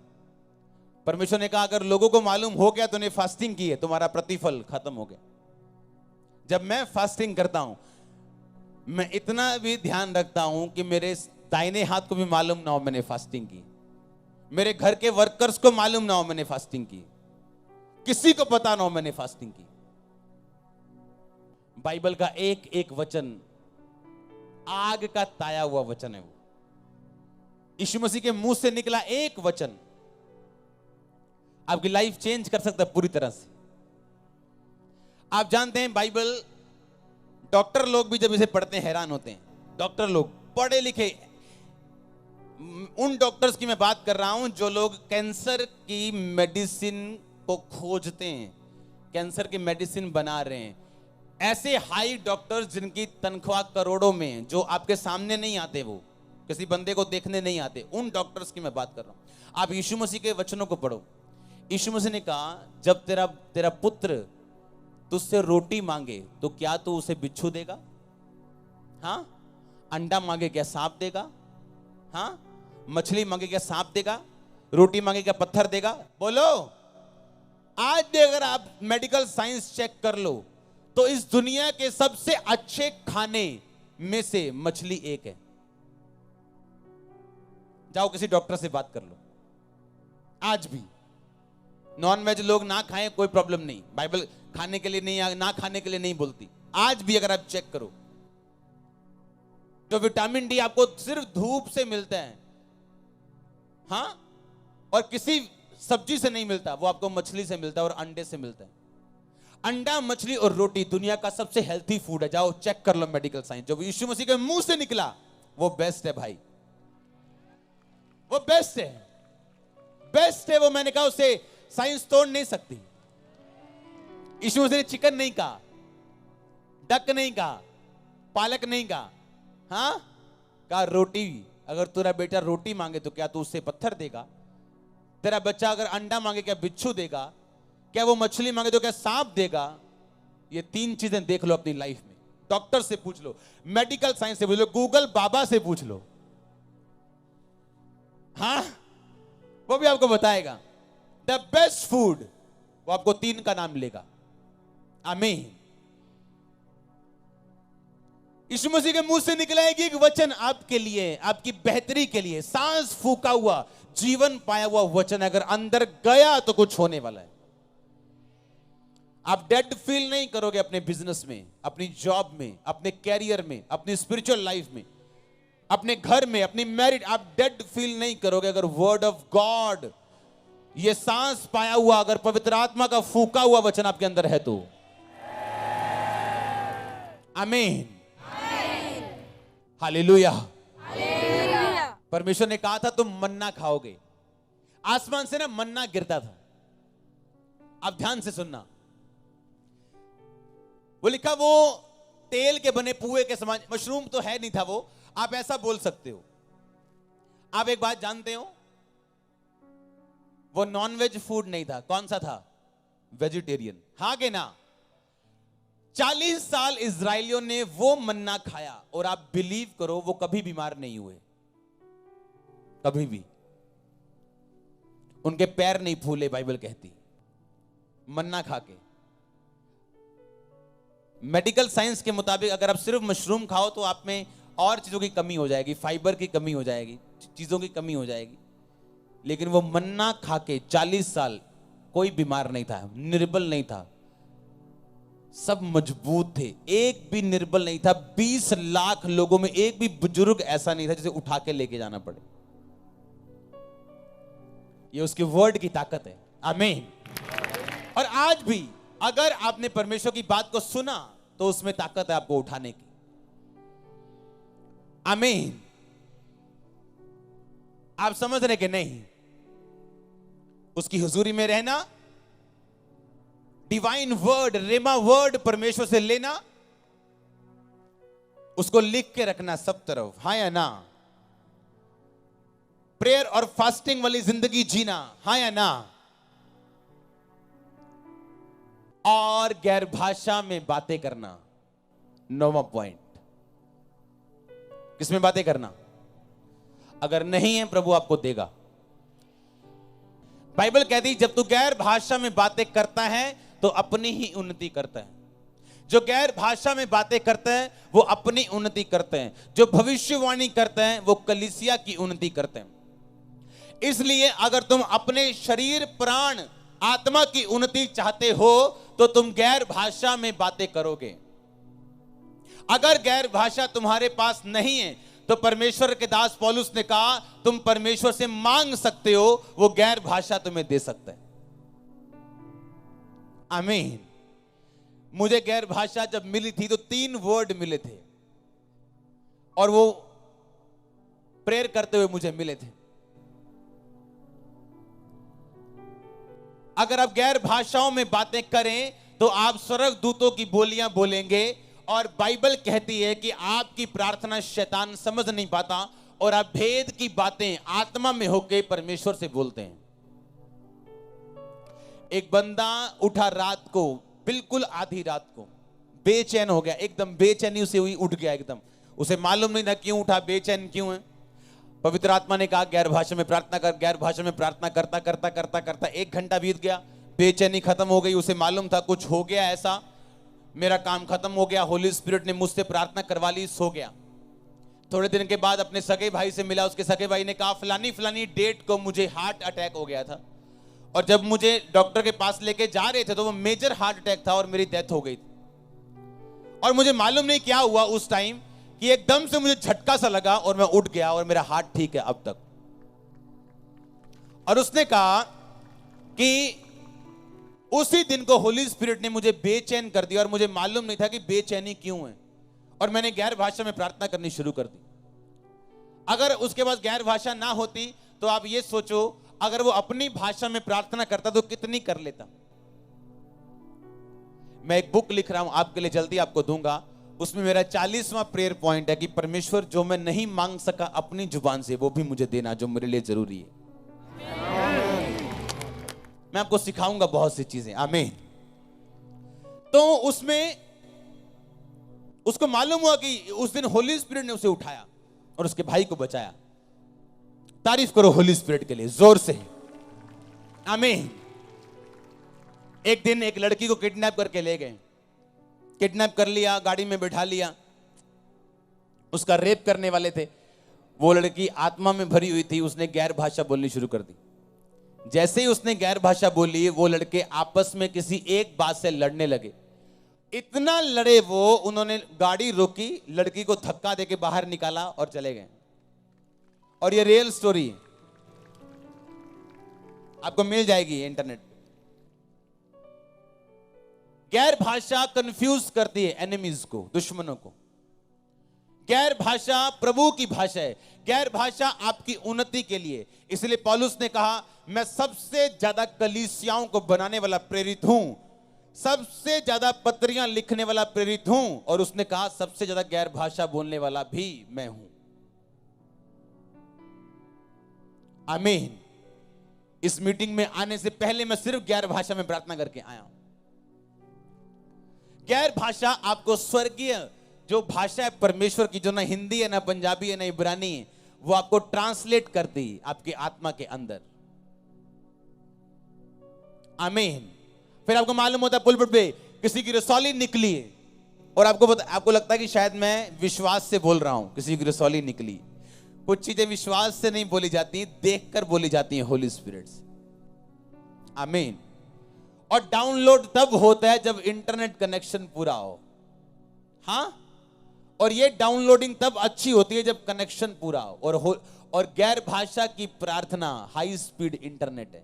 परमेश्वर ने कहा अगर लोगों को मालूम हो गया तो ने फास्टिंग की है, तुम्हारा प्रतिफल खत्म हो गया। जब मैं फास्टिंग करता हूं, मैं इतना भी ध्यान रखता हूं कि मेरे दाहिने हाथ को भी मालूम ना हो मैंने फास्टिंग की, मेरे घर के वर्कर्स को मालूम ना हो मैंने फास्टिंग की, किसी को पता ना हो मैंने फास्टिंग की। बाइबल का एक एक वचन आग का ताया हुआ वचन है। वो यीशु मसीह के मुंह से निकला एक वचन आपकी लाइफ चेंज कर सकता है पूरी तरह से। आप जानते हैं बाइबल, डॉक्टर लोग भी जब इसे पढ़ते हैं हैरान होते हैं। डॉक्टर लोग पढ़े लिखे, उन डॉक्टर्स की मैं बात कर रहा हूं जो लोग कैंसर की मेडिसिन को खोजते हैं, कैंसर की मेडिसिन बना रहे हैं। ऐसे हाई डॉक्टर्स जिनकी तनख्वाह करोड़ों में, जो आपके सामने नहीं आते, वो किसी बंदे को देखने नहीं आते, उन डॉक्टर्स की मैं बात कर रहा हूं। आप यीशु मसीह के वचनों को पढ़ो। यीशु मसीह ने कहा जब तेरा पुत्र तुझसे रोटी मांगे तो क्या तू उसे बिच्छू देगा? हाँ? अंडा मांगे क्या सांप देगा? हाँ? मछली मांगे क्या सांप देगा? रोटी मांगे क्या पत्थर देगा? बोलो। आज भी अगर आप मेडिकल साइंस चेक कर लो तो इस दुनिया के सबसे अच्छे खाने में से मछली एक है। जाओ किसी डॉक्टर से बात कर लो। आज भी नॉन वेज लोग ना खाएं कोई प्रॉब्लम नहीं, बाइबल खाने के लिए नहीं, ना खाने के लिए नहीं बोलती। आज भी अगर आप चेक करो तो विटामिन डी आपको सिर्फ धूप से मिलता है, हाँ, और किसी सब्जी से नहीं मिलता, वो आपको मछली से मिलता है और अंडे से मिलता है। अंडा, मछली और रोटी दुनिया का सबसे हेल्थी फूड है। जाओ चेक कर लो मेडिकल साइंस, जो यीशु मसीह के मुंह से निकला वो बेस्ट है भाई, वो बेस्ट है, बेस्ट है वो। मैंने कहा उसे साइंस तोड़ नहीं सकती। यीशु मसीह ने चिकन नहीं कहा, डक नहीं कहा, पालक नहीं कहा, हाँ, कहा रोटी। अगर तेरा बेटा रोटी मांगे तो क्या तू उससे पत्थर देगा? तेरा बच्चा अगर अंडा मांगे क्या बिच्छू देगा? क्या वो मछली मांगे तो क्या सांप देगा? ये तीन चीजें देख लो अपनी लाइफ में। डॉक्टर से पूछ लो, मेडिकल साइंस से पूछ लो, गूगल बाबा से पूछ लो, हाँ, वो भी आपको बताएगा द बेस्ट फूड। वो आपको तीन का नाम लेगा। आमीन। यीशु मसीह के मुंह से निकला एक वचन आपके लिए, आपकी बेहतरी के लिए, सांस फूका हुआ, जीवन पाया हुआ वचन अगर अंदर गया तो कुछ होने वाला है। आप डेड फील नहीं करोगे अपने बिजनेस में, अपनी जॉब में, अपने कैरियर में, अपनी स्पिरिचुअल लाइफ में, अपने घर में, अपनी मैरिड। आप डेड फील नहीं करोगे अगर वर्ड ऑफ गॉड, ये सांस पाया हुआ, अगर पवित्र आत्मा का फूका हुआ वचन आपके अंदर है तो। आमीन, हालेलुया। परमेश्वर ने कहा था तुम मन्ना खाओगे। आसमान से ना मन्ना गिरता था। आप ध्यान से सुनना, वो लिखा वो तेल के बने पुए के समान, मशरूम तो है नहीं था वो, आप ऐसा बोल सकते हो। आप एक बात जानते हो, वो नॉनवेज फूड नहीं था। कौन सा था? वेजिटेरियन। हाँ के ना? 40 साल इजरायलियों ने वो मन्ना खाया और आप बिलीव करो वो कभी बीमार नहीं हुए, कभी भी उनके पैर नहीं फूले। बाइबल कहती मन्ना खा के। मेडिकल साइंस के मुताबिक अगर आप सिर्फ मशरूम खाओ तो आप में और चीजों की कमी हो जाएगी, फाइबर की कमी हो जाएगी, चीजों की कमी हो जाएगी। लेकिन वो मन्ना खा के 40 साल कोई बीमार नहीं था, निर्बल नहीं था, सब मजबूत थे, एक भी निर्बल नहीं था। 20 लाख लोगों में एक भी बुजुर्ग ऐसा नहीं था जिसे उठा के लेके जाना पड़े। ये उसके वर्ड की ताकत है। आमीन। और आज भी अगर आपने परमेश्वर की बात को सुना तो उसमें ताकत है आपको उठाने की। आमीन। आप समझ रहे कि नहीं? उसकी हुजूरी में रहना, डिवाइन वर्ड, रेमा वर्ड परमेश्वर से लेना, उसको लिख के रखना सब तरफ, हाँ या ना? प्रेयर और फास्टिंग वाली जिंदगी जीना, हाँ या ना? और गैर भाषा में बातें करना। 9वां पॉइंट, किसमें बातें करना? अगर नहीं है प्रभु आपको देगा। बाइबल कहती है जब तू गैर भाषा में बातें करता है तो अपनी ही उन्नति करता है। जो गैर भाषा में बातें करते हैं वो अपनी उन्नति करते हैं। जो भविष्यवाणी करते हैं वो कलीसिया की उन्नति करते हैं। इसलिए अगर तुम अपने शरीर, प्राण, आत्मा की उन्नति चाहते हो तो तुम गैर भाषा में बातें करोगे। अगर गैर भाषा तुम्हारे पास नहीं है तो परमेश्वर के दास पौलुस ने कहा तुम परमेश्वर से मांग सकते हो, वो गैर भाषा तुम्हें दे सकता है। आमीन। मुझे गैर भाषा जब मिली थी तो 3 वर्ड मिले थे और वो प्रेयर करते हुए मुझे मिले थे। अगर आप गैर भाषाओं में बातें करें तो आप स्वर्ग दूतों की बोलियां बोलेंगे और बाइबल कहती है कि आपकी प्रार्थना शैतान समझ नहीं पाता और आप भेद की बातें आत्मा में होकर परमेश्वर से बोलते हैं। एक बंदा उठा रात को, बिल्कुल आधी रात को, बेचैन हो गया, एकदम बेचैनी उसे हुई, उठ गया एकदम। उसे मालूम नहीं था क्यों उठा, बेचैन क्यों है। पवित्र आत्मा ने कहा गैर भाषा में प्रार्थना कर। गैर भाषा में प्रार्थना करता करता करता करता 1 घंटा बीत गया, बेचैनी खत्म हो गई। उसे मालूम था कुछ हो गया ऐसा, मेरा काम खत्म हो गया, होली स्पिरिट ने मुझसे प्रार्थना करवा ली, सो गया। थोड़े दिन के बाद अपने सगे भाई से मिला। उसके सगे भाई ने कहा फलानी फलानी डेट को मुझे हार्ट अटैक हो गया था और जब मुझे डॉक्टर के पास लेके जा रहे थे तो वो मेजर हार्ट अटैक था और मेरी डेथ हो गई थी। और मुझे मालूम नहीं क्या हुआ उस टाइम कि एकदम से मुझे झटका सा लगा और मैं उठ गया और मेरा हार्ट ठीक है अब तक। और उसने कहा कि उसी दिन को होली स्पिरिट ने मुझे बेचैन कर दिया और मुझे मालूम नहीं था कि बेचैनी क्यों है और मैंने गैर भाषा में प्रार्थना करनी शुरू कर दी। अगर उसके पास गैर भाषा ना होती तो आप ये सोचो अगर वो अपनी भाषा में प्रार्थना करता तो कितनी कर लेता। मैं एक बुक लिख रहा हूं आपके लिए, जल्दी आपको दूंगा। उसमें मेरा 40वां प्रेयर पॉइंट है कि परमेश्वर जो मैं नहीं मांग सका अपनी जुबान से वो भी मुझे देना जो मेरे लिए जरूरी है। मैं आपको सिखाऊंगा बहुत सी चीजें। आमीन। तो उसमें उसको मालूम हुआ कि उस दिन होली स्पिरिट ने उसे उठाया और उसके भाई को बचाया। तारीफ करो होली स्पिरिट के लिए जोर से। आमीन। एक दिन एक लड़की को किडनैप करके ले गए, किडनैप कर लिया, गाड़ी में बिठा लिया, उसका रेप करने वाले थे। वो लड़की आत्मा में भरी हुई थी, उसने गैर भाषा बोलनी शुरू कर दी। जैसे ही उसने गैर भाषा बोली वो लड़के आपस में किसी एक बात से लड़ने लगे। इतना लड़े वो, उन्होंने गाड़ी रोकी, लड़की को धक्का देके बाहर निकाला और चले गए। और ये रियल स्टोरी है, आपको मिल जाएगी इंटरनेट। गैर भाषा कंफ्यूज करती है एनिमीज को, दुश्मनों को। गैर भाषा प्रभु की भाषा है, गैर भाषा आपकी उन्नति के लिए। इसलिए पौलुस ने कहा मैं सबसे ज्यादा कलीसियाओं को बनाने वाला प्रेरित हूं, सबसे ज्यादा पत्रियां लिखने वाला प्रेरित हूं, और उसने कहा सबसे ज्यादा गैर भाषा बोलने वाला भी मैं हूं। आमीन। इस मीटिंग में आने से पहले मैं सिर्फ गैर भाषा में प्रार्थना करके आया हूं। गैर भाषा आपको स्वर्गीय जो भाषा है परमेश्वर की, जो ना हिंदी है ना पंजाबी है ना इब्रानी है, वो आपको ट्रांसलेट करती आपकी आत्मा के अंदर। आमीन। फिर आपको मालूम होता है पुलपिट पे किसी की रसौली निकली है और आपको लगता है कि शायद मैं विश्वास से बोल रहा हूं, किसी की रसौली निकली। कुछ चीजें विश्वास से नहीं बोली जाती, देखकर बोली जाती हैं होली स्पिरिट से। आमीन। और डाउनलोड तब होता है जब इंटरनेट कनेक्शन पूरा हो। हाँ, और ये डाउनलोडिंग तब अच्छी होती है जब कनेक्शन पूरा हो। और गैर भाषा की प्रार्थना हाई स्पीड इंटरनेट है।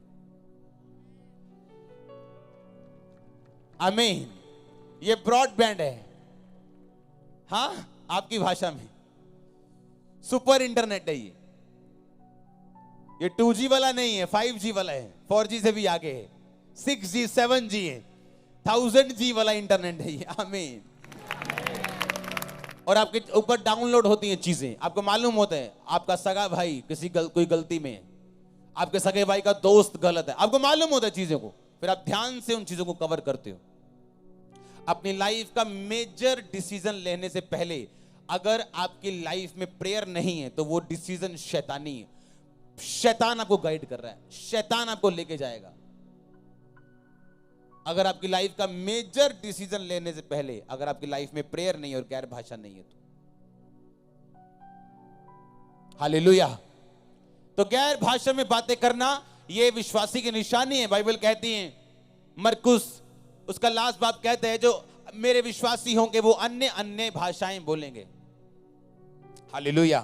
आमीन। ये ब्रॉडबैंड है। हाँ, आपकी भाषा में सुपर इंटरनेट है। ये 2G वाला नहीं है, 5G वाला है, 4G से भी आगे है, 6G 7G है, 1000G वाला इंटरनेट है ये। आमीन। और आपके ऊपर डाउनलोड होती हैं चीजें, आपको मालूम होता है आपका सगा भाई कोई गलती में है, आपके सगे भाई का दोस्त गलत है, आपको मालूम होता है चीजों को, फिर आप ध्यान से उन चीजों को कवर करते हो। अपनी लाइफ का मेजर डिसीजन लेने से पहले अगर आपकी लाइफ में प्रेयर नहीं है तो वो डिसीजन शैतानी है। शैतान आपको गाइड कर रहा है, शैतान आपको लेके जाएगा। अगर आपकी लाइफ का मेजर डिसीजन लेने से पहले अगर आपकी लाइफ में प्रेयर नहीं और गैर भाषा नहीं है तो हालेलुया। तो गैर भाषा में बातें करना ये विश्वासी की निशानी है। बाइबल कहती है, मरकुस उसका लास्ट बाप कहते हैं, जो मेरे विश्वासी होंगे वो अन्य अन्य भाषाएं बोलेंगे। हालेलुया।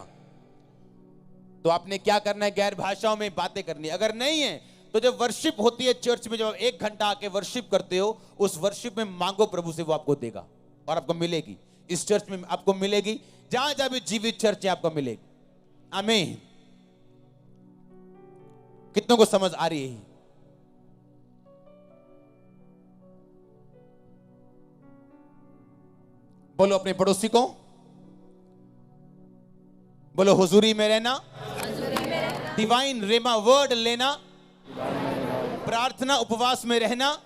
तो आपने क्या करना है? गैर भाषाओं में बातें करनी है। अगर नहीं है तो जब वर्शिप होती है चर्च में, जब आप 1 घंटा आके वर्शिप करते हो, उस वर्शिप में मांगो प्रभु से, वो आपको देगा और आपको मिलेगी। इस चर्च में आपको मिलेगी, जहां जहां भी जीवित चर्च है आपको मिलेगी। आमीन। कितनों को समझ आ रही है? बोलो अपने पड़ोसी को, बोलो हुजूरी में रहना, डिवाइन रेमा वर्ड लेना, प्रार्थना उपवास में रहना,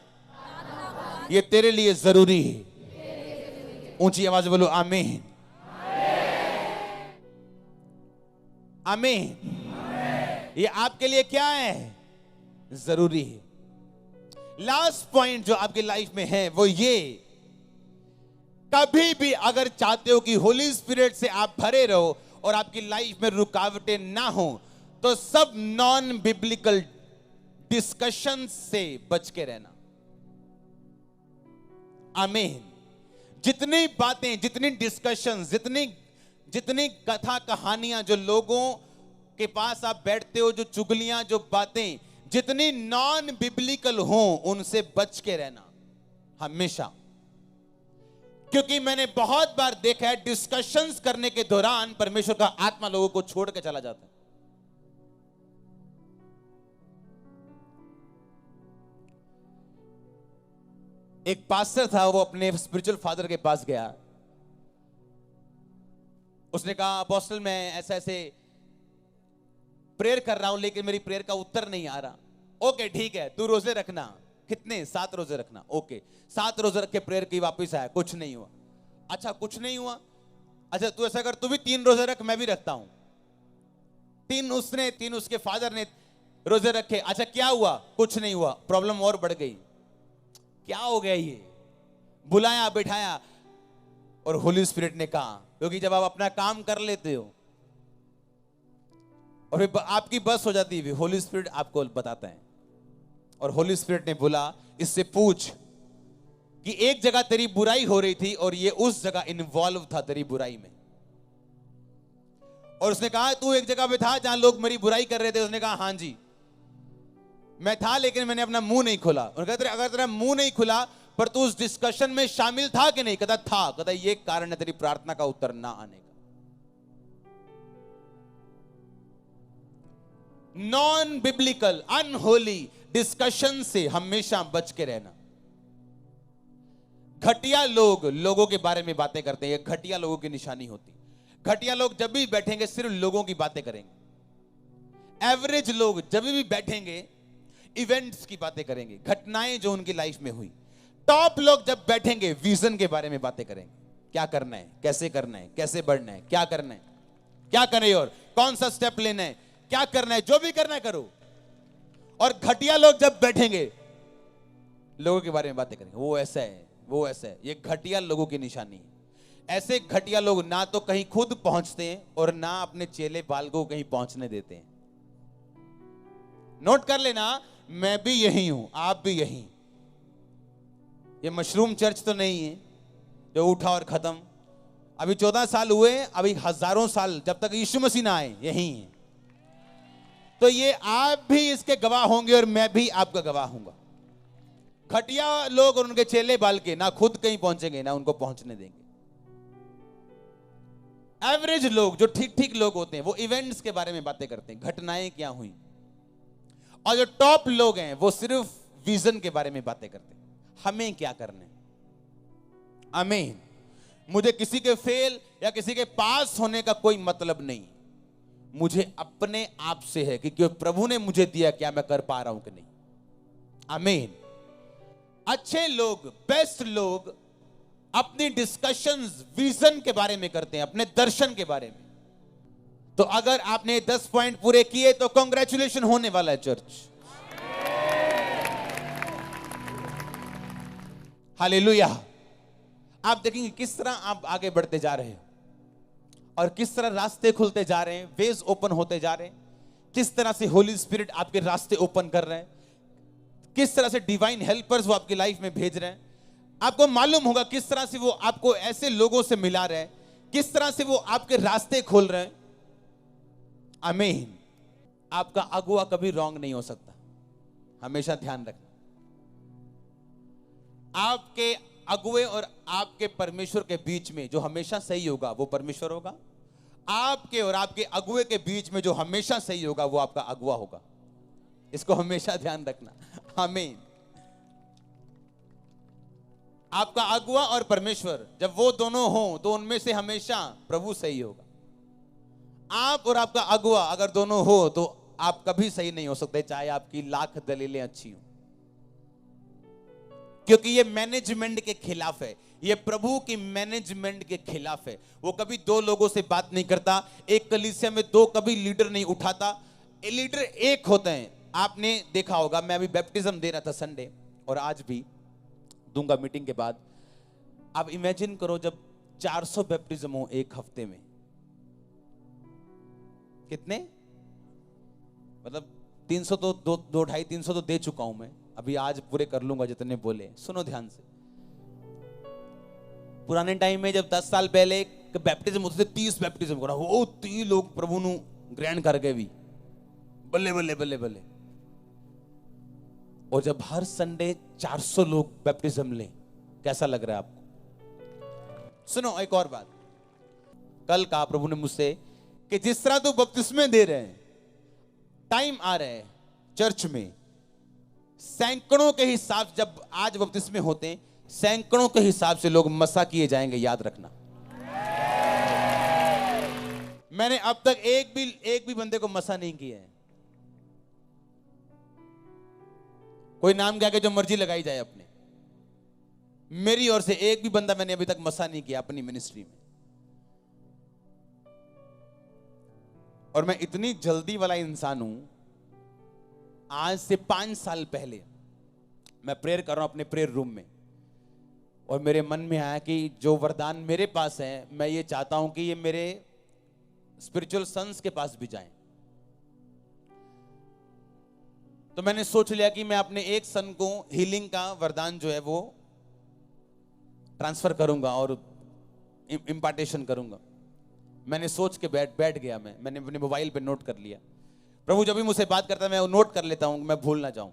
ये तेरे लिए जरूरी है। ऊंची आवाज बोलो आमीन, आमीन। ये आपके लिए क्या है? जरूरी है। लास्ट पॉइंट जो आपकी लाइफ में है वो ये, कभी भी अगर चाहते हो कि होली स्पिरिट से आप भरे रहो और आपकी लाइफ में रुकावटें ना हो, तो सब नॉन बिब्लिकल डिस्कशन से बच के रहना। आमीन। जितनी बातें, जितनी डिस्कशन, जितनी कथा कहानियां जो लोगों के पास आप बैठते हो, जो चुगलियां, जो बातें जितनी नॉन बिब्लिकल हो, उनसे बच के रहना हमेशा। क्योंकि मैंने बहुत बार देखा है डिस्कशंस करने के दौरान परमेश्वर का आत्मा लोगों को छोड़ के चला जाता है। एक पास्टर था, वो अपने स्पिरिचुअल फादर के पास गया। उसने कहा, अपोस्टल मैं ऐसे ऐसे प्रेयर कर रहा हूं लेकिन मेरी प्रेयर का उत्तर नहीं आ रहा। ओके ठीक है, तू रोजे रखना। कितने? 7 रोजे रखना। ओके, 7 रोजे रख के प्रेयर की, वापस आया, कुछ नहीं हुआ। अच्छा कुछ नहीं हुआ, अच्छा तू ऐसा कर, तू भी 3 रोजे रख, मैं भी रखता हूं। 3 उसके फादर ने रोजे रखे। अच्छा क्या हुआ? कुछ नहीं हुआ। प्रॉब्लम और बढ़ गई। क्या हो गया? ये बुलाया, बिठाया और होली स्पिरिट ने कहा, क्योंकि जब आप अपना काम कर लेते हो और फिर आपकी बस हो जाती है, होली स्पिरिट आपको बताता है। और होली स्पिरिट ने बोला, इससे पूछ कि एक जगह तेरी बुराई हो रही थी और ये उस जगह इन्वॉल्व था तेरी बुराई में। और उसने कहा, तू एक जगह पे था जहां लोग मेरी बुराई कर रहे थे। उसने कहा, हां जी मैं था, लेकिन मैंने अपना मुंह नहीं खोला। उन्होंने कहा, अगर तेरा मुंह नहीं खुला पर तू उस डिस्कशन में शामिल था कि नहीं? कहता था। कहता ये कारण है तेरी प्रार्थना का उत्तर ना आने का। नॉन बिब्लिकल अनहोली डिस्कशन से हमेशा बच के रहना। घटिया लोग लोगों के बारे में बातें करते हैं, ये घटिया लोगों की निशानी होती है। घटिया लोग जब भी बैठेंगे सिर्फ लोगों की बातें करेंगे। एवरेज लोग जब भी बैठेंगे इवेंट्स की बातें करेंगे, घटनाएं जो उनकी लाइफ में हुई। टॉप लोग जब बैठेंगे विजन के बारे में बातें करेंगे, क्या करना है, कैसे करना है, कैसे बढ़ना है, क्या करना है, क्या करें और कौन सा स्टेप लेना है, क्या करना है, जो भी करना है करो। और घटिया लोग जब बैठेंगे लोगों के बारे में बातें करेंगे, वो ऐसा है, वो ऐसा है। ये घटिया लोगों की निशानी है। ऐसे घटिया लोग ना तो कहीं खुद पहुंचते हैं और ना अपने चेले बालकों को कहीं पहुंचने देते हैं। नोट कर लेना, मैं भी यही हूं, आप भी यही। ये मशरूम चर्च तो नहीं है जो उठा और खत्म। अभी 14 साल हुए, अभी हजारों साल जब तक यीशु मसीह ना आए यही है। तो ये आप भी इसके गवाह होंगे और मैं भी आपका गवाह हूंगा। घटिया लोग और उनके चेले बाल के ना खुद कहीं पहुंचेंगे ना उनको पहुंचने देंगे। एवरेज लोग जो ठीक ठीक लोग होते हैं वो इवेंट्स के बारे में बातें करते हैं, घटनाएं क्या हुई। और जो टॉप लोग हैं वो सिर्फ विजन के बारे में बातें करते हैं, हमें क्या करना है। आमीन। मुझे किसी के फेल या किसी के पास होने का कोई मतलब नहीं, मुझे अपने आप से है कि क्यों प्रभु ने मुझे दिया, क्या मैं कर पा रहा हूं कि नहीं। आमीन। अच्छे लोग, बेस्ट लोग अपनी डिस्कशंस विजन के बारे में करते हैं, अपने दर्शन के बारे में। तो अगर आपने 10 पॉइंट पूरे किए तो कांग्रेचुलेशन होने वाला है चर्च। हालेलुया। आप देखेंगे किस तरह आप आगे बढ़ते जा रहे हैं और किस तरह रास्ते खुलते जा रहे हैं, वेज ओपन होते जा रहे हैं, किस तरह से होली स्पिरिट आपके रास्ते ओपन कर रहे हैं, किस तरह से डिवाइन हेल्पर्स वो आपकी लाइफ में भेज रहे हैं। आपको मालूम होगा किस तरह से वो आपको ऐसे लोगों से मिला रहे हैं, किस तरह से वो आपके रास्ते खोल रहे हैं। आमीन। आपका अगुआ कभी रॉन्ग नहीं हो सकता, हमेशा ध्यान रखना। आपके अगुए और आपके परमेश्वर के बीच में जो हमेशा सही होगा वो परमेश्वर होगा। आपके और आपके अगुए के बीच में जो हमेशा सही होगा वो आपका अगुआ होगा। इसको हमेशा ध्यान रखना। आमीन। आपका अगुआ और परमेश्वर जब वो दोनों हो तो उनमें से हमेशा प्रभु सही होगा। आप और आपका अगुआ अगर दोनों हो तो आप कभी सही नहीं हो सकते, चाहे आपकी लाख दलीलें अच्छी हो, क्योंकि ये मैनेजमेंट के खिलाफ है, ये प्रभु की मैनेजमेंट के खिलाफ है। वो कभी दो लोगों से बात नहीं करता, एक कलीसिया में दो कभी लीडर नहीं उठाता, लीडर एक होते हैं। आपने देखा होगा, मैं अभी बैप्टिज्म दे रहा था संडे और आज भी दूंगा मीटिंग के बाद। आप इमेजिन करो जब 400 बैप्टिज्म हो एक हफ्ते में, कितने, मतलब 300 तो 250-300 तो दे चुका हूं मैं, अभी आज पूरे कर लूंगा जितने बोले। सुनो ध्यान से। पुराने टाइम में जब 10 साल पहले बैप्टिज्म होते थे, 30 बैप्टिज्म करा वो 30 लोग प्रभु नु ग्रहण कर गए भी, बल्ले बल्ले बल्ले बल्ले। और जब हर संडे 400 लोग बैप्टिज्म लें, कैसा लग रहा है आपको? सुनो एक और बात, कल कहा प्रभु ने मुझसे कि जिस तरह तो बपतिस्मे दे रहे हैं, टाइम आ रहा है चर्च में सैकड़ों के हिसाब, जब आज बपतिस्मे होते हैं सैकड़ों के हिसाब से लोग मसा किए जाएंगे, याद रखना। मैंने अब तक एक भी बंदे को मसा नहीं किया है। कोई नाम क्या के जो मर्जी लगाई जाए अपने, मेरी ओर से एक भी बंदा मैंने अभी तक मसा नहीं किया अपनी मिनिस्ट्री में। और मैं इतनी जल्दी वाला इंसान हूं, आज से 5 साल पहले मैं प्रेयर कर रहा हूं अपने प्रेयर रूम में, और मेरे मन में आया कि जो वरदान मेरे पास है मैं ये चाहता हूं कि ये मेरे स्पिरिचुअल सन्स के पास भी जाएं। तो मैंने सोच लिया कि मैं अपने एक सन को हीलिंग का वरदान जो है वो ट्रांसफर करूंगा और इंपार्टेशन करूंगा। मैंने सोच के बैठ गया। मैंने अपने मोबाइल पे नोट कर लिया। प्रभु जब भी मुझसे बात करता है मैं नोट कर लेता हूं, मैं भूल ना जाऊं।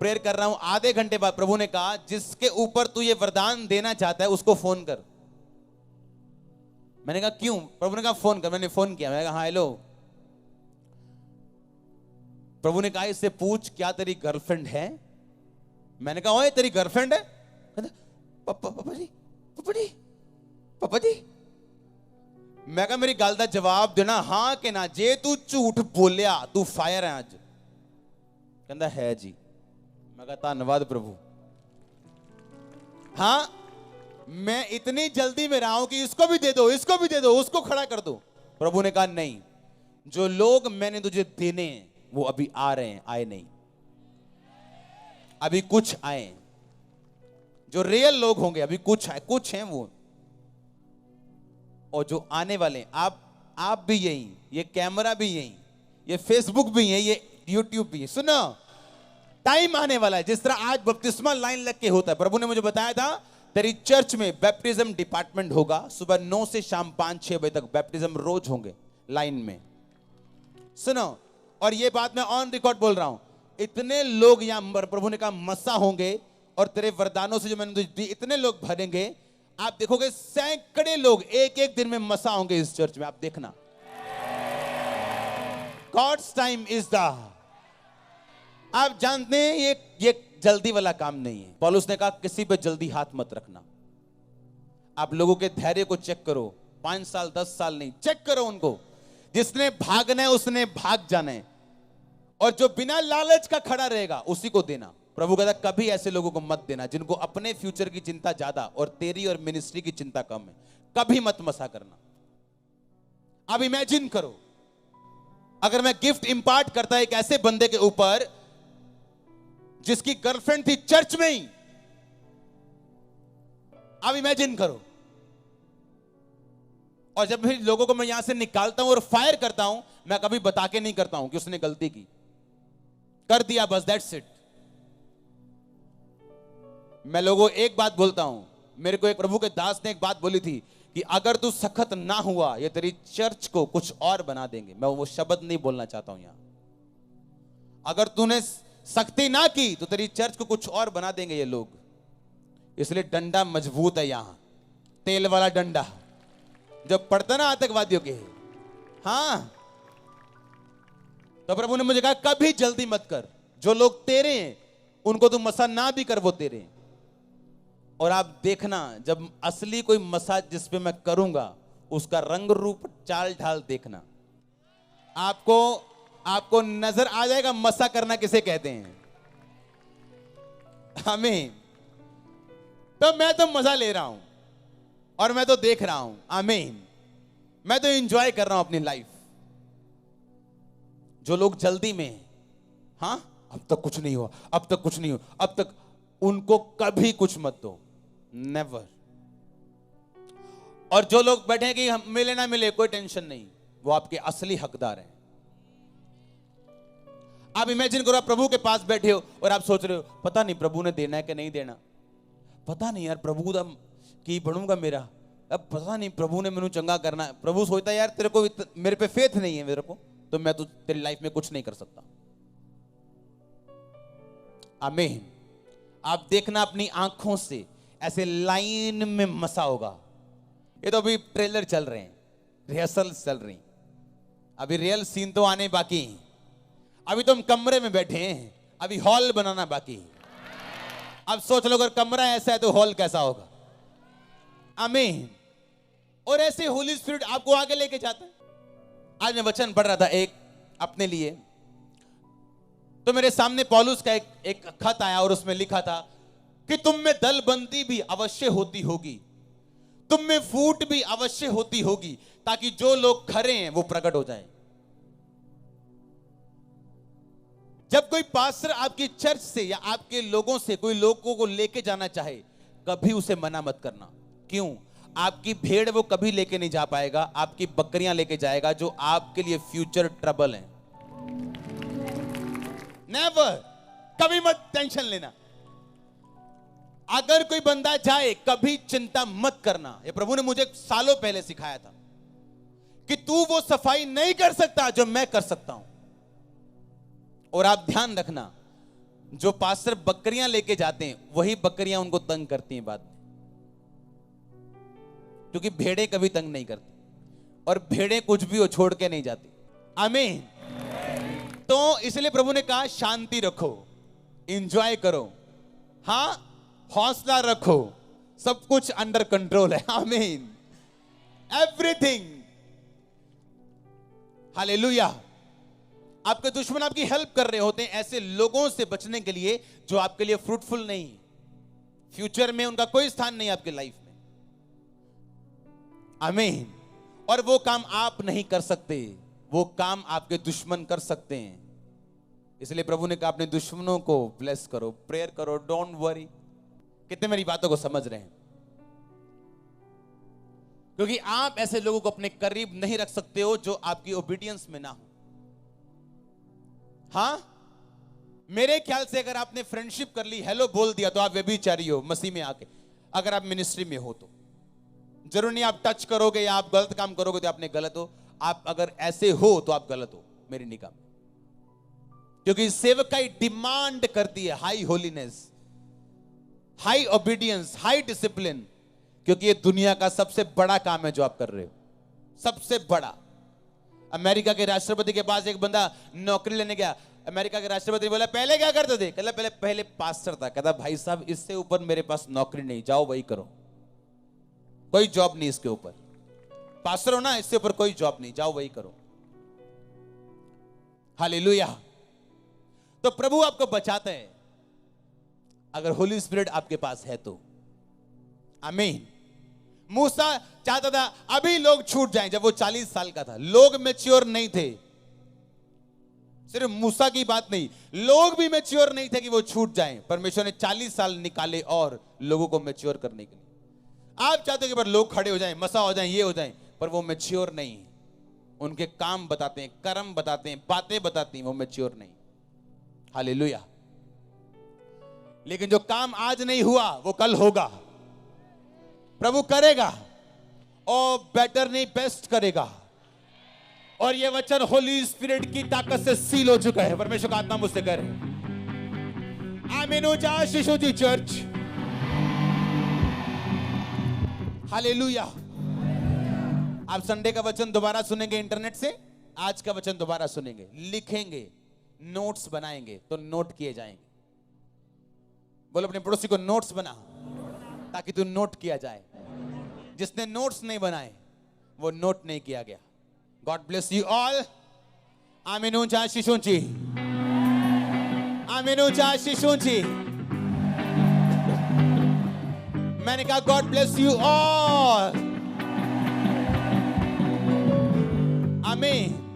प्रेयर कर रहा हूं, आधे घंटे बाद प्रभु ने कहा जिसके ऊपर तू ये वरदान देना चाहता है उसको फोन कर। मैंने कहा क्यों? प्रभु ने कहा फोन कर। मैंने फोन किया, मैंने कहा हाँ हेलो। प्रभु ने कहा इससे पूछ क्या तेरी गर्लफ्रेंड है? मैंने कहा ओए तेरी गर्लफ्रेंड है? पापा जी। मैं कहा मेरी गल का जवाब देना हाँ कि ना, जे तू झूठ बोलिया तू फायर है अज। कहता है जी। मैं कहा धन्यवाद प्रभु। हाँ मैं इतनी जल्दी में रहा हूं कि इसको भी दे दो, इसको भी दे दो, उसको खड़ा कर दो। प्रभु ने कहा नहीं, जो लोग मैंने तुझे देने हैं वो अभी आ रहे हैं, आए नहीं, अभी कुछ आए। जो रियल लोग होंगे अभी कुछ आए, कुछ हैं वो, और जो आने वाले आप भी यही, ये कैमरा भी यही, ये फेसबुक भी है, ये यूट्यूब भी है। सुनो टाइम आने वाला है जिस तरह आज बपतिस्मा लाइन लग के होता है। प्रभु ने मुझे बताया था तेरी चर्च में बैप्टिज्म डिपार्टमेंट होगा, सुबह 9 से शाम 5-6 बजे तक बैप्टिज्म रोज होंगे लाइन में। सुनो, और ये बात मैं ऑन रिकॉर्ड बोल रहा हूं, इतने लोग यहां प्रभु ने कहा मसा होंगे और तेरे वरदानों से जो मैंने तुझे दी इतने लोग भरेंगे, आप देखोगे सैकड़े लोग एक एक दिन में मसा होंगे इस चर्च में। आप देखना, गॉड्स टाइम इज द, आप जानते हैं ये जल्दी वाला काम नहीं है। पौलुस ने कहा किसी पे जल्दी हाथ मत रखना। आप लोगों के धैर्य को चेक करो, 5 साल 10 साल नहीं, चेक करो उनको। जिसने भागना है उसने भाग जाना है, और जो बिना लालच का खड़ा रहेगा उसी को देना। प्रभु कहता कभी ऐसे लोगों को मत देना जिनको अपने फ्यूचर की चिंता ज्यादा और तेरी और मिनिस्ट्री की चिंता कम है। कभी मत मसा करना। अब इमेजिन करो अगर मैं गिफ्ट इंपार्ट करता एक ऐसे बंदे के ऊपर जिसकी गर्लफ्रेंड थी चर्च में ही। अब इमेजिन करो, और जब भी लोगों को मैं यहां से निकालता हूं और फायर करता हूं, मैं कभी बता के नहीं करता हूं कि उसने गलती की, कर दिया बस, दैट्स इट। मैं लोगों एक बात बोलता हूं, मेरे को एक प्रभु के दास ने एक बात बोली थी कि अगर तू सख्त ना हुआ ये तेरी चर्च को कुछ और बना देंगे। मैं वो शब्द नहीं बोलना चाहता हूं यहां। अगर तूने सख्ती ना की तो तेरी चर्च को कुछ और बना देंगे ये लोग। इसलिए डंडा मजबूत है यहां, तेल वाला डंडा जो पड़ता ना आतंकवादियों के। हां, तो प्रभु ने मुझे कहा कभी जल्दी मत कर। जो लोग तेरे हैं उनको तू मसा ना भी कर, वो तेरे हैं। और आप देखना जब असली कोई मसाज जिस पे मैं करूंगा उसका रंग रूप चाल ढाल देखना, आपको नजर आ जाएगा मसा करना किसे कहते हैं। आमीन। तो मैं तो मजा ले रहा हूं और मैं तो देख रहा हूं। आमीन। मैं तो एंजॉय कर रहा हूं अपनी लाइफ। जो लोग जल्दी में, हां अब तक कुछ नहीं हुआ, अब तक कुछ नहीं हुआ, अब तक, उनको कभी कुछ मत दो, नेवर। और जो लोग बैठे हैं कि हम मिले ना मिले कोई टेंशन नहीं, वो आपके असली हकदार हैं। आप इमेजिन करो आप प्रभु के पास बैठे हो और आप सोच रहे हो पता नहीं प्रभु ने देना है कि नहीं देना, पता नहीं यार प्रभु दा की बनूंगा मेरा, अब पता नहीं प्रभु ने मैनू चंगा करना है। प्रभु सोचता है यार तेरे को मेरे पे फेथ नहीं है मेरे को, तो मैं तो तेरी लाइफ में कुछ नहीं कर सकता। आमीन। आप देखना अपनी आंखों से ऐसे लाइन में मसा होगा। ये तो अभी ट्रेलर चल रहे हैं, रिहर्सल चल रही, अभी रियल सीन तो आने बाकी। अभी तो हम कमरे में बैठे हैं, अभी हॉल बनाना बाकी। अब सोच लो अगर कमरा ऐसा है तो हॉल कैसा होगा। आमीन। और ऐसे होली स्पिरिट आपको आगे लेके जाता है। आज मैं वचन पढ़ रहा था एक अपने लिए, तो मेरे सामने पौलुस का एक खत आया और उसमें लिखा था कि तुम में दलबंदी भी अवश्य होती होगी, तुम में फूट भी अवश्य होती होगी, ताकि जो लोग खरे हैं वो प्रकट हो जाएं। जब कोई पास्टर आपकी चर्च से या आपके लोगों से कोई लोगों को लेके जाना चाहे, कभी उसे मना मत करना। क्यों? आपकी भेड़ वो कभी लेके नहीं जा पाएगा, आपकी बकरियां लेके जाएगा जो आपके लिए फ्यूचर ट्रबल हैं। नेवर, कभी मत टेंशन लेना। अगर कोई बंदा जाए कभी चिंता मत करना। ये प्रभु ने मुझे सालों पहले सिखाया था कि तू वो सफाई नहीं कर सकता जो मैं कर सकता हूं। और आप ध्यान रखना, जो पास्टर बकरियां लेके जाते हैं वही बकरियां उनको तंग करती हैं बाद में, क्योंकि भेड़ें कभी तंग नहीं करती और भेड़ें कुछ भी हो छोड़ के नहीं जाती। आमीन। तो इसलिए प्रभु ने कहा शांति रखो, एंजॉय करो, हां हौसला रखो, सब कुछ अंडर कंट्रोल है। आमीन। Everything, hallelujah. आपके दुश्मन आपकी हेल्प कर रहे होते हैं ऐसे लोगों से बचने के लिए जो आपके लिए फ्रूटफुल नहीं, फ्यूचर में उनका कोई स्थान नहीं आपके लाइफ में। आमीन। और वो काम आप नहीं कर सकते, वो काम आपके दुश्मन कर सकते हैं। इसलिए प्रभु ने कहा अपने दुश्मनों को ब्लेस करो, प्रेयर करो, डोंट वरी। कितने मेरी बातों को समझ रहे हैं? क्योंकि आप ऐसे लोगों को अपने करीब नहीं रख सकते हो जो आपकी ओबीडियंस में ना हो। हां, मेरे ख्याल से अगर आपने फ्रेंडशिप कर ली, हेलो बोल दिया, तो आप व्यभिचारी हो मसीह में आके। अगर आप मिनिस्ट्री में हो तो जरूर नहीं आप टच करोगे या आप गलत काम करोगे तो आपने गलत हो। आप अगर ऐसे हो तो आप गलत हो मेरी निगाह में, क्योंकि सेवकाई डिमांड करती है high holiness, high obedience, high discipline, क्योंकि ये दुनिया का सबसे बड़ा काम है जो आप कर रहे हो, सबसे बड़ा। अमेरिका के राष्ट्रपति के पास एक बंदा नौकरी लेने गया। अमेरिका के राष्ट्रपति बोला पहले क्या करते थे? कहला पहले पास्टर था। कहता भाई साहब इससे ऊपर मेरे पास नौकरी नहीं, जाओ वही करो, कोई जॉब नहीं इसके ऊपर। पास्टर हो ना, इससे ऊपर कोई जॉब नहीं, जाओ वही करो। हालेलुया। तो प्रभु आपको बचाते हैं अगर होली स्पिरिट आपके पास है तो। आमीन। मूसा चाहता था अभी लोग छूट जाएं। जब वो 40 साल का था, लोग मैच्योर नहीं थे। सिर्फ मूसा की बात नहीं, लोग भी मैच्योर नहीं थे कि वो छूट जाएं। परमेश्वर ने 40 साल निकाले और लोगों को मैच्योर करने के लिए। आप चाहते हो कि पर लोग खड़े हो जाएं, मसा हो जाएं, ये हो जाएं, पर वो मैच्योर नहीं। उनके काम बताते हैं, कर्म बताते हैं, बातें बताती हैं, वो मैच्योर नहीं। हालेलुया। लेकिन जो काम आज नहीं हुआ वो कल होगा, प्रभु करेगा और बेटर नहीं बेस्ट करेगा। और ये वचन होली स्पिरिट की ताकत से सील हो चुका है। परमेश्वर का आत्मा मुझसे करे आमीन। ऊंचा शिशु जी चर्च। हालेलुया। आप संडे का वचन दोबारा सुनेंगे इंटरनेट से, आज का वचन दोबारा सुनेंगे, लिखेंगे, नोट्स बनाएंगे तो नोट किए जाएंगे। बोलो अपने पड़ोसी को नोट्स बना, ताकि तू नोट किया जाए। जिसने नोट्स नहीं बनाए वो नोट नहीं किया गया। God bless you all. आमीन। ऊंचा शिशुंची। आमीन। ऊंचा शिशुंची। मैंने कहा गॉड ब्लेस यू ऑल। आमीन।